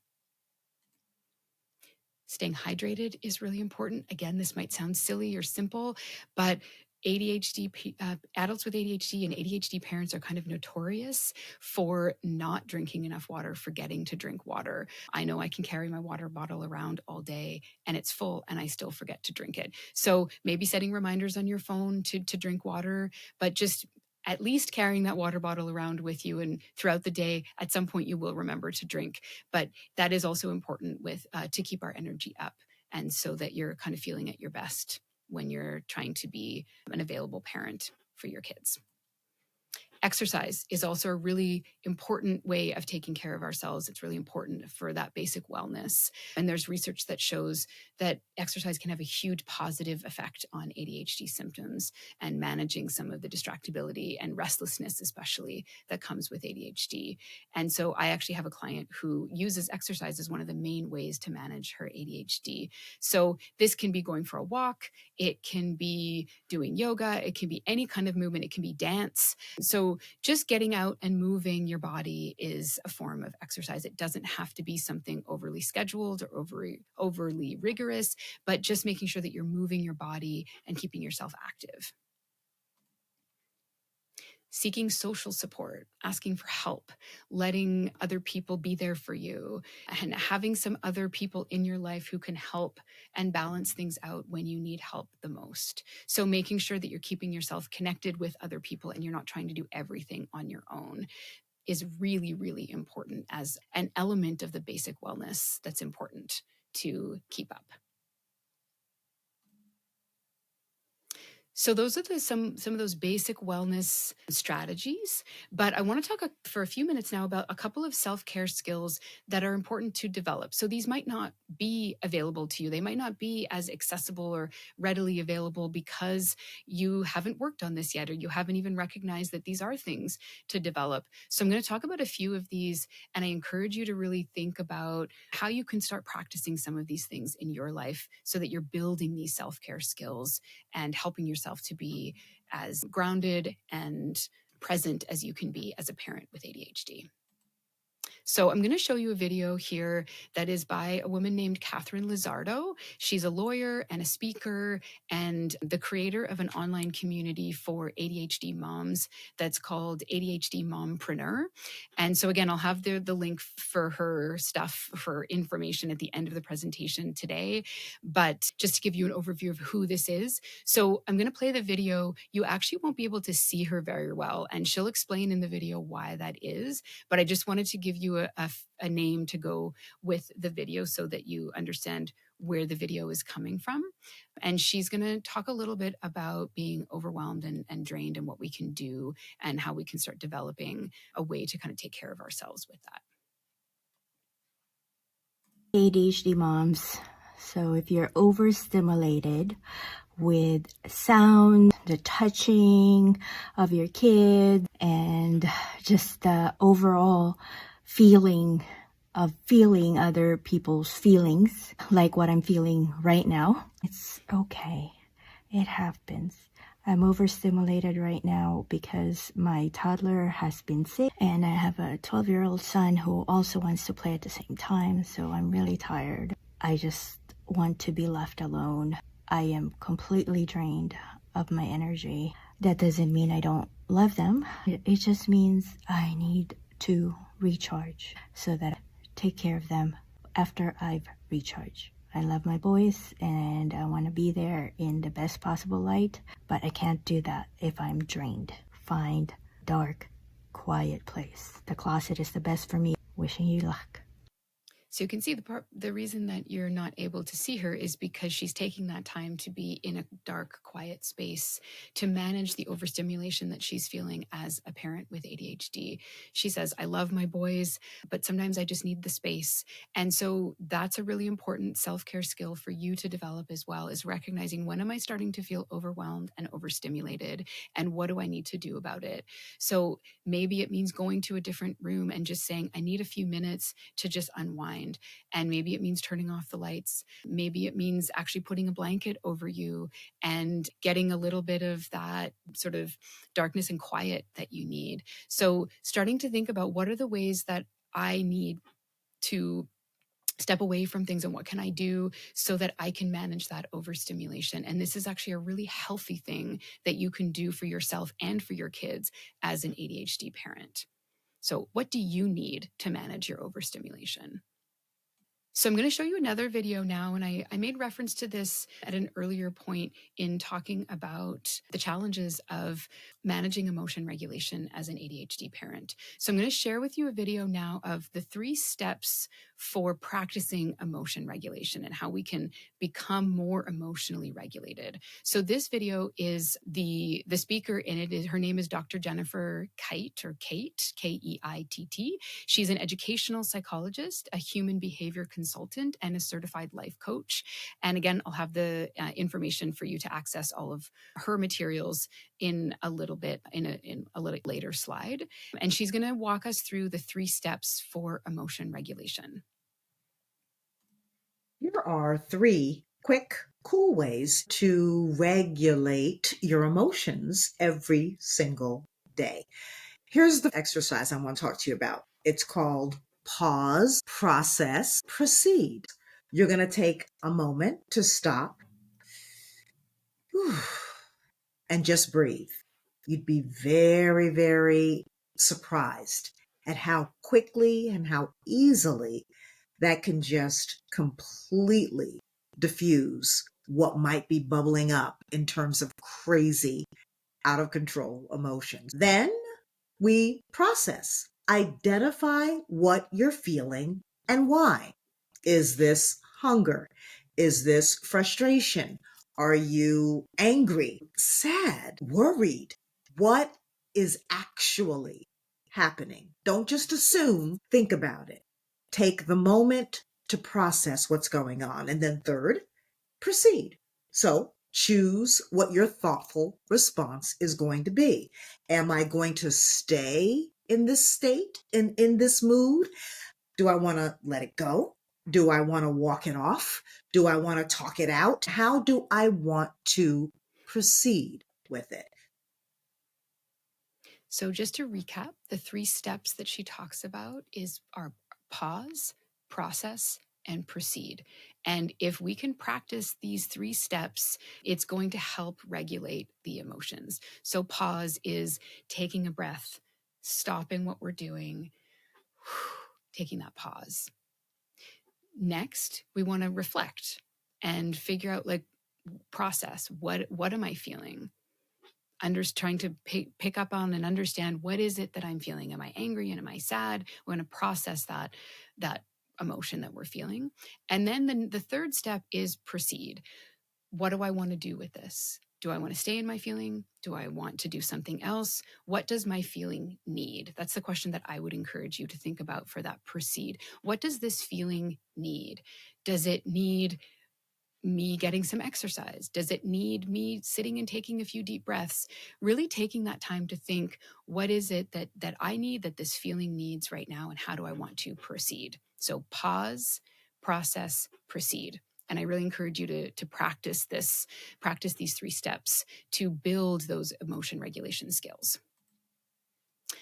Staying hydrated is really important. Again, this might sound silly or simple, but adults with ADHD and ADHD parents are kind of notorious for not drinking enough water, forgetting to drink water. I know I can carry my water bottle around all day and it's full and I still forget to drink it. So maybe setting reminders on your phone to drink water, but just at least carrying that water bottle around with you, and throughout the day, at some point you will remember to drink. But that is also important with to keep our energy up, and so that you're kind of feeling at your best when you're trying to be an available parent for your kids. Exercise is also a really important way of taking care of ourselves. It's really important for that basic wellness. And there's research that shows that exercise can have a huge positive effect on ADHD symptoms and managing some of the distractibility and restlessness, especially that comes with ADHD. And so I actually have a client who uses exercise as one of the main ways to manage her ADHD. So this can be going for a walk, it can be doing yoga, it can be any kind of movement, it can be dance. So just getting out and moving your body is a form of exercise. It doesn't have to be something overly scheduled or overly rigorous, but just making sure that you're moving your body and keeping yourself active. Seeking social support, asking for help, letting other people be there for you, and having some other people in your life who can help and balance things out when you need help the most. So making sure that you're keeping yourself connected with other people and you're not trying to do everything on your own is really, really important as an element of the basic wellness that's important to keep up. So those are some of those basic wellness strategies, but I want to talk for a few minutes now about a couple of self-care skills that are important to develop. So these might not be available to you. They might not be as accessible or readily available because you haven't worked on this yet, or you haven't even recognized that these are things to develop. So I'm going to talk about a few of these, and I encourage you to really think about how you can start practicing some of these things in your life so that you're building these self-care skills and helping yourself to be as grounded and present as you can be as a parent with ADHD. So I'm going to show you a video here that is by a woman named Catherine Lizardo. She's a lawyer and a speaker and the creator of an online community for ADHD moms that's called ADHD Mompreneur. And so again, I'll have the link for her stuff, for information at the end of the presentation today. But just to give you an overview of who this is. So I'm going to play the video. You actually won't be able to see her very well, and she'll explain in the video why that is. But I just wanted to give you a name to go with the video so that you understand where the video is coming from. And she's going to talk a little bit about being overwhelmed and drained and what we can do and how we can start developing a way to kind of take care of ourselves with that. ADHD moms. So if you're overstimulated with sound, the touching of your kid, and just the overall feeling of feeling other people's feelings, like what I'm feeling right now, it's okay. It happens. I'm overstimulated right now because my toddler has been sick and I have a 12-year-old son who also wants to play at the same time, so I'm really tired. I just want to be left alone. I am completely drained of my energy. That doesn't mean I don't love them. It just means I need to recharge so that I take care of them after I've recharged. I love my boys and I want to be there in the best possible light, but I can't do that if I'm drained. Find a dark, quiet place. The closet is the best for me. Wishing you luck. So you can see the reason that you're not able to see her is because she's taking that time to be in a dark, quiet space to manage the overstimulation that she's feeling as a parent with ADHD. She says, I love my boys, but sometimes I just need the space. And so that's a really important self-care skill for you to develop as well, is recognizing, when am I starting to feel overwhelmed and overstimulated, and what do I need to do about it? So maybe it means going to a different room and just saying, I need a few minutes to just unwind. And maybe it means turning off the lights. Maybe it means actually putting a blanket over you and getting a little bit of that sort of darkness and quiet that you need. So starting to think about, what are the ways that I need to step away from things, and what can I do so that I can manage that overstimulation. And this is actually a really healthy thing that you can do for yourself and for your kids as an ADHD parent. So what do you need to manage your overstimulation? So I'm going to show you another video now, and I made reference to this at an earlier point in talking about the challenges of managing emotion regulation as an ADHD parent. So I'm going to share with you a video now of the 3 steps for practicing emotion regulation and how we can become more emotionally regulated. So this video is the speaker in it is, her name is Dr. Jennifer Keitt, or Kate, K-E-I-T-T. She's an educational psychologist, a human behavior consultant, and a certified life coach. And again, I'll have the information for you to access all of her materials in a little bit, in a little later slide. And she's going to walk us through the 3 steps for emotion regulation. Here are 3 quick, cool ways to regulate your emotions every single day. Here's the exercise I want to talk to you about. It's called pause, process, proceed. You're going to take a moment to stop and just breathe. You'd be very, very surprised at how quickly and how easily that can just completely diffuse what might be bubbling up in terms of crazy, out of control emotions. Then we process, identify what you're feeling and why. Is this hunger? Is this frustration? Are you angry, sad, worried? What is actually happening? Don't just assume, think about it. Take the moment to process what's going on. And then third, proceed. So choose what your thoughtful response is going to be. Am I going to stay in this state, in this mood? Do I want to let it go? Do I want to walk it off? Do I want to talk it out? How do I want to proceed with it? So just to recap, the 3 steps that she talks about are pause, process, and proceed. And if we can practice these 3 steps, it's going to help regulate the emotions. So pause is taking a breath, stopping what we're doing, taking that pause. Next, we want to reflect and figure out, like, process what am I feeling? Trying to pick up on and understand, what is it that I'm feeling? Am I angry and am I sad? We're going to process that emotion that we're feeling. And then the 3rd step is proceed. What do I want to do with this? Do I want to stay in my feeling? Do I want to do something else? What does my feeling need? That's the question that I would encourage you to think about for that proceed. What does this feeling need? Does it need me getting some exercise? Does it need me sitting and taking a few deep breaths? Really taking that time to think, what is it that I need, that this feeling needs right now, and how do I want to proceed? So pause, process, proceed. And I really encourage you to practice these 3 steps to build those emotion regulation skills.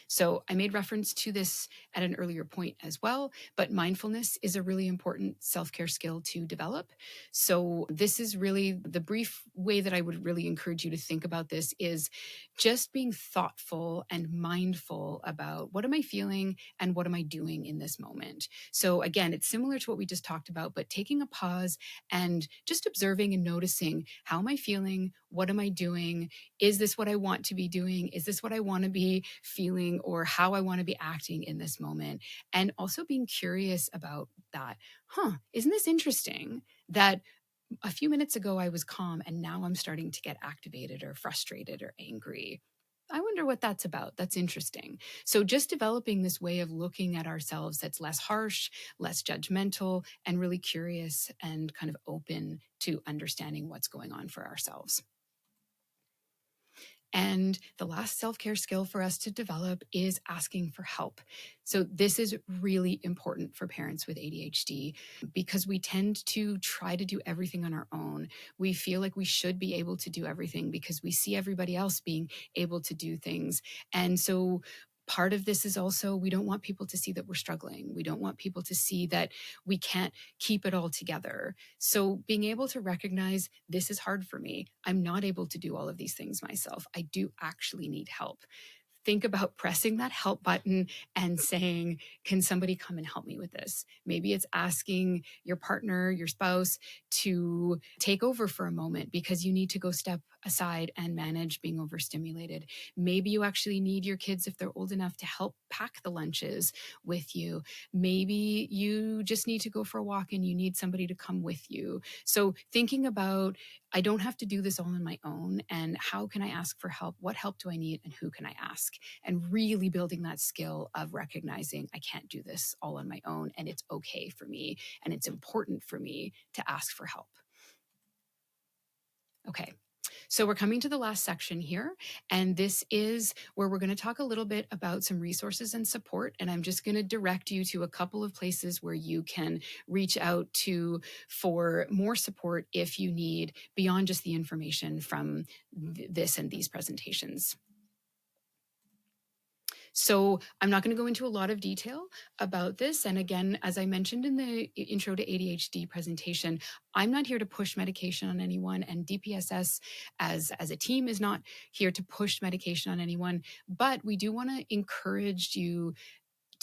So I made reference to this at an earlier point as well, but mindfulness is a really important self-care skill to develop. So this is really the brief way that I would really encourage you to think about this, is just being thoughtful and mindful about, what am I feeling and what am I doing in this moment? So again, it's similar to what we just talked about, but taking a pause and just observing and noticing, how am I feeling? What am I doing? Is this what I want to be doing? Is this what I want to be feeling, or how I want to be acting in this moment? And also being curious about that. Isn't this interesting that a few minutes ago I was calm and now I'm starting to get activated or frustrated or angry? I wonder what that's about. That's interesting. So just developing this way of looking at ourselves that's less harsh, less judgmental, and really curious and kind of open to understanding what's going on for ourselves. And the last self-care skill for us to develop is asking for help. So this is really important for parents with ADHD, because we tend to try to do everything on our own. We feel like we should be able to do everything because we see everybody else being able to do things. And so Part of this is also, we don't want people to see that we're struggling. We don't want people to see that we can't keep it all together. So being able to recognize, this is hard for me. I'm not able to do all of these things myself. I do actually need help. Think about pressing that help button and saying, can somebody come and help me with this? Maybe it's asking your partner, your spouse, to take over for a moment because you need to go step aside and manage being overstimulated. Maybe you actually need your kids, if they're old enough, to help pack the lunches with you. Maybe you just need to go for a walk and you need somebody to come with you. So thinking about, I don't have to do this all on my own, and how can I ask for help? What help do I need, and who can I ask? And really building that skill of recognizing, I can't do this all on my own, and it's okay for me, and it's important for me to ask for help. Okay. So we're coming to the last section here, and this is where we're going to talk a little bit about some resources and support. And I'm just going to direct you to a couple of places where you can reach out to for more support if you need, beyond just the information from this and these presentations. So I'm not going to go into a lot of detail about this. And again, as I mentioned in the intro to ADHD presentation, I'm not here to push medication on anyone, and DPSS as a team is not here to push medication on anyone, but we do want to encourage you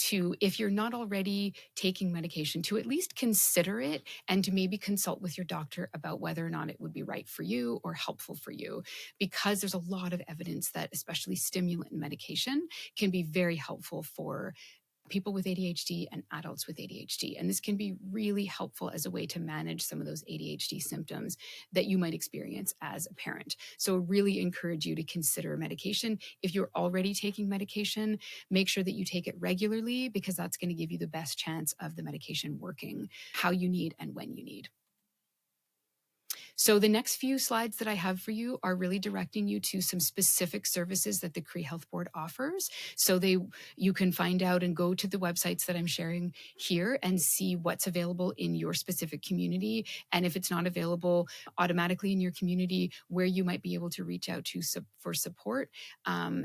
to, if you're not already taking medication, to at least consider it and to maybe consult with your doctor about whether or not it would be right for you or helpful for you, because there's a lot of evidence that especially stimulant medication can be very helpful for people with ADHD and adults with ADHD. And this can be really helpful as a way to manage some of those ADHD symptoms that you might experience as a parent. So really encourage you to consider medication. If you're already taking medication, make sure that you take it regularly, because that's going to give you the best chance of the medication working how you need and when you need. So the next few slides that I have for you are really directing you to some specific services that the Cree Health Board offers. So you can find out and go to the websites that I'm sharing here and see what's available in your specific community. And if it's not available automatically in your community, where you might be able to reach out to for support. And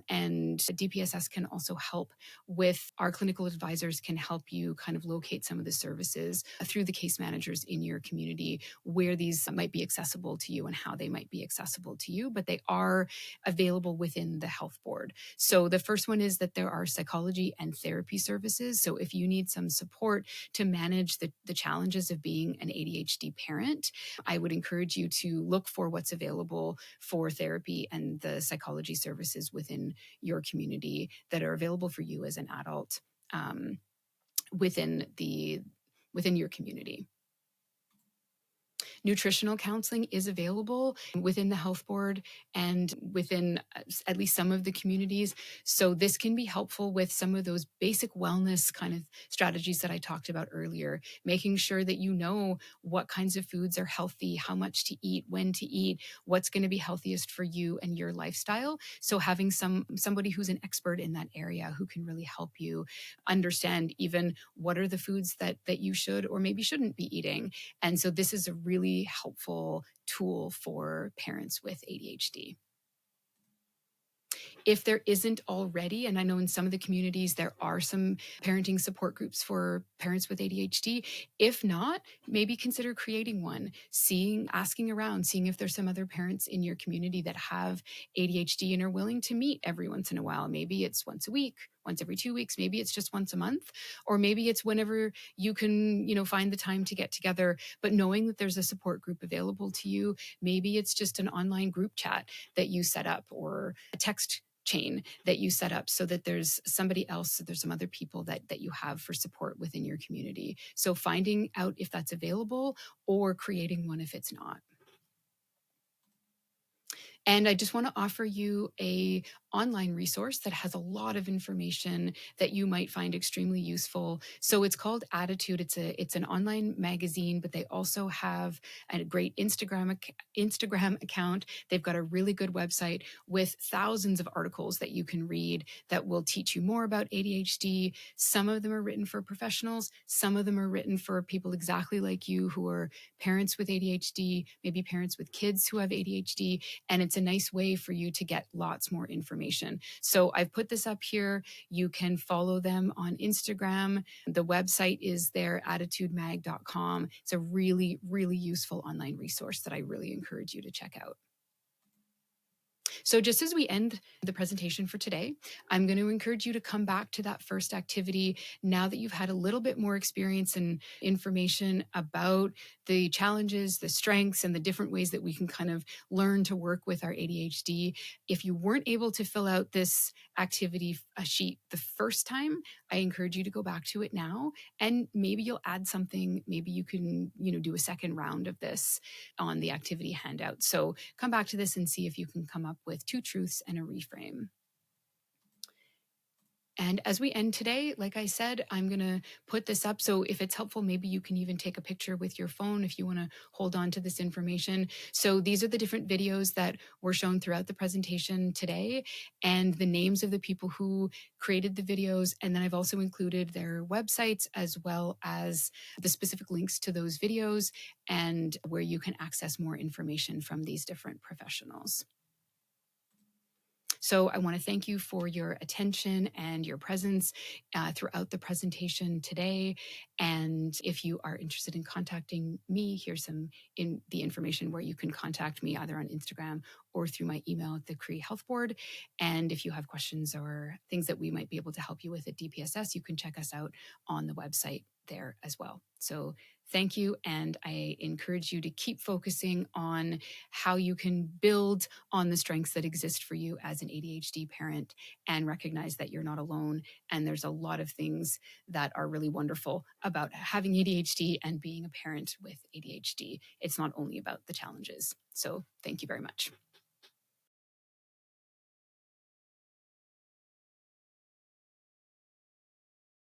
DPSS can also help with, our clinical advisors can help you kind of locate some of the services through the case managers in your community where these might be accessible to you and how they might be accessible to you, but they are available within the health board. So the first one is that there are psychology and therapy services. So if you need some support to manage the challenges of being an ADHD parent, I would encourage you to look for what's available for therapy and the psychology services within your community that are available for you as an adult within your community. Nutritional counseling is available within the health board and within at least some of the communities. So this can be helpful with some of those basic wellness kind of strategies that I talked about earlier, making sure that you know what kinds of foods are healthy, how much to eat, when to eat, what's going to be healthiest for you and your lifestyle. So having somebody who's an expert in that area who can really help you understand even what are the foods that you should or maybe shouldn't be eating. And so this is a really helpful tool for parents with ADHD. If there isn't already, and I know in some of the communities there are some parenting support groups for parents with ADHD, if not, maybe consider creating one, asking around, seeing if there's some other parents in your community that have ADHD and are willing to meet every once in a while. Maybe it's once a week, once every 2 weeks, maybe it's just once a month, or maybe it's whenever you can, find the time to get together. But knowing that there's a support group available to you, maybe it's just an online group chat that you set up or a text chain that you set up so that there's somebody else, so there's some other people that you have for support within your community. So finding out if that's available or creating one if it's not. And I just want to offer you a online resource that has a lot of information that you might find extremely useful. So it's called Attitude. It's an online magazine, but they also have a great Instagram account. They've got a really good website with thousands of articles that you can read that will teach you more about ADHD. Some of them are written for professionals. Some of them are written for people exactly like you who are parents with ADHD, maybe parents with kids who have ADHD. And it's it's a nice way for you to get lots more information. So I've put this up here. You can follow them on Instagram. The website is there, attitudemag.com. It's a really, really useful online resource that I really encourage you to check out. So just as we end the presentation for today, I'm going to encourage you to come back to that first activity now that you've had a little bit more experience and information about the challenges, the strengths, and the different ways that we can kind of learn to work with our ADHD. If you weren't able to fill out this activity sheet the first time, I encourage you to go back to it now, and maybe you'll add something. Maybe you can, do a second round of this on the activity handout. So come back to this and see if you can come up with 2 truths and a reframe. And as we end today, like I said, I'm going to put this up. So if it's helpful, maybe you can even take a picture with your phone if you want to hold on to this information. So these are the different videos that were shown throughout the presentation today, and the names of the people who created the videos. And then I've also included their websites as well as the specific links to those videos and where you can access more information from these different professionals. So I want to thank you for your attention and your presence throughout the presentation today. And if you are interested in contacting me, here's the information where you can contact me either on Instagram or through my email at the Cree Health Board. And if you have questions or things that we might be able to help you with at DPSS, you can check us out on the website there as well. So thank you. And I encourage you to keep focusing on how you can build on the strengths that exist for you as an ADHD parent, and recognize that you're not alone. And there's a lot of things that are really wonderful about having ADHD and being a parent with ADHD. It's not only about the challenges. So thank you very much.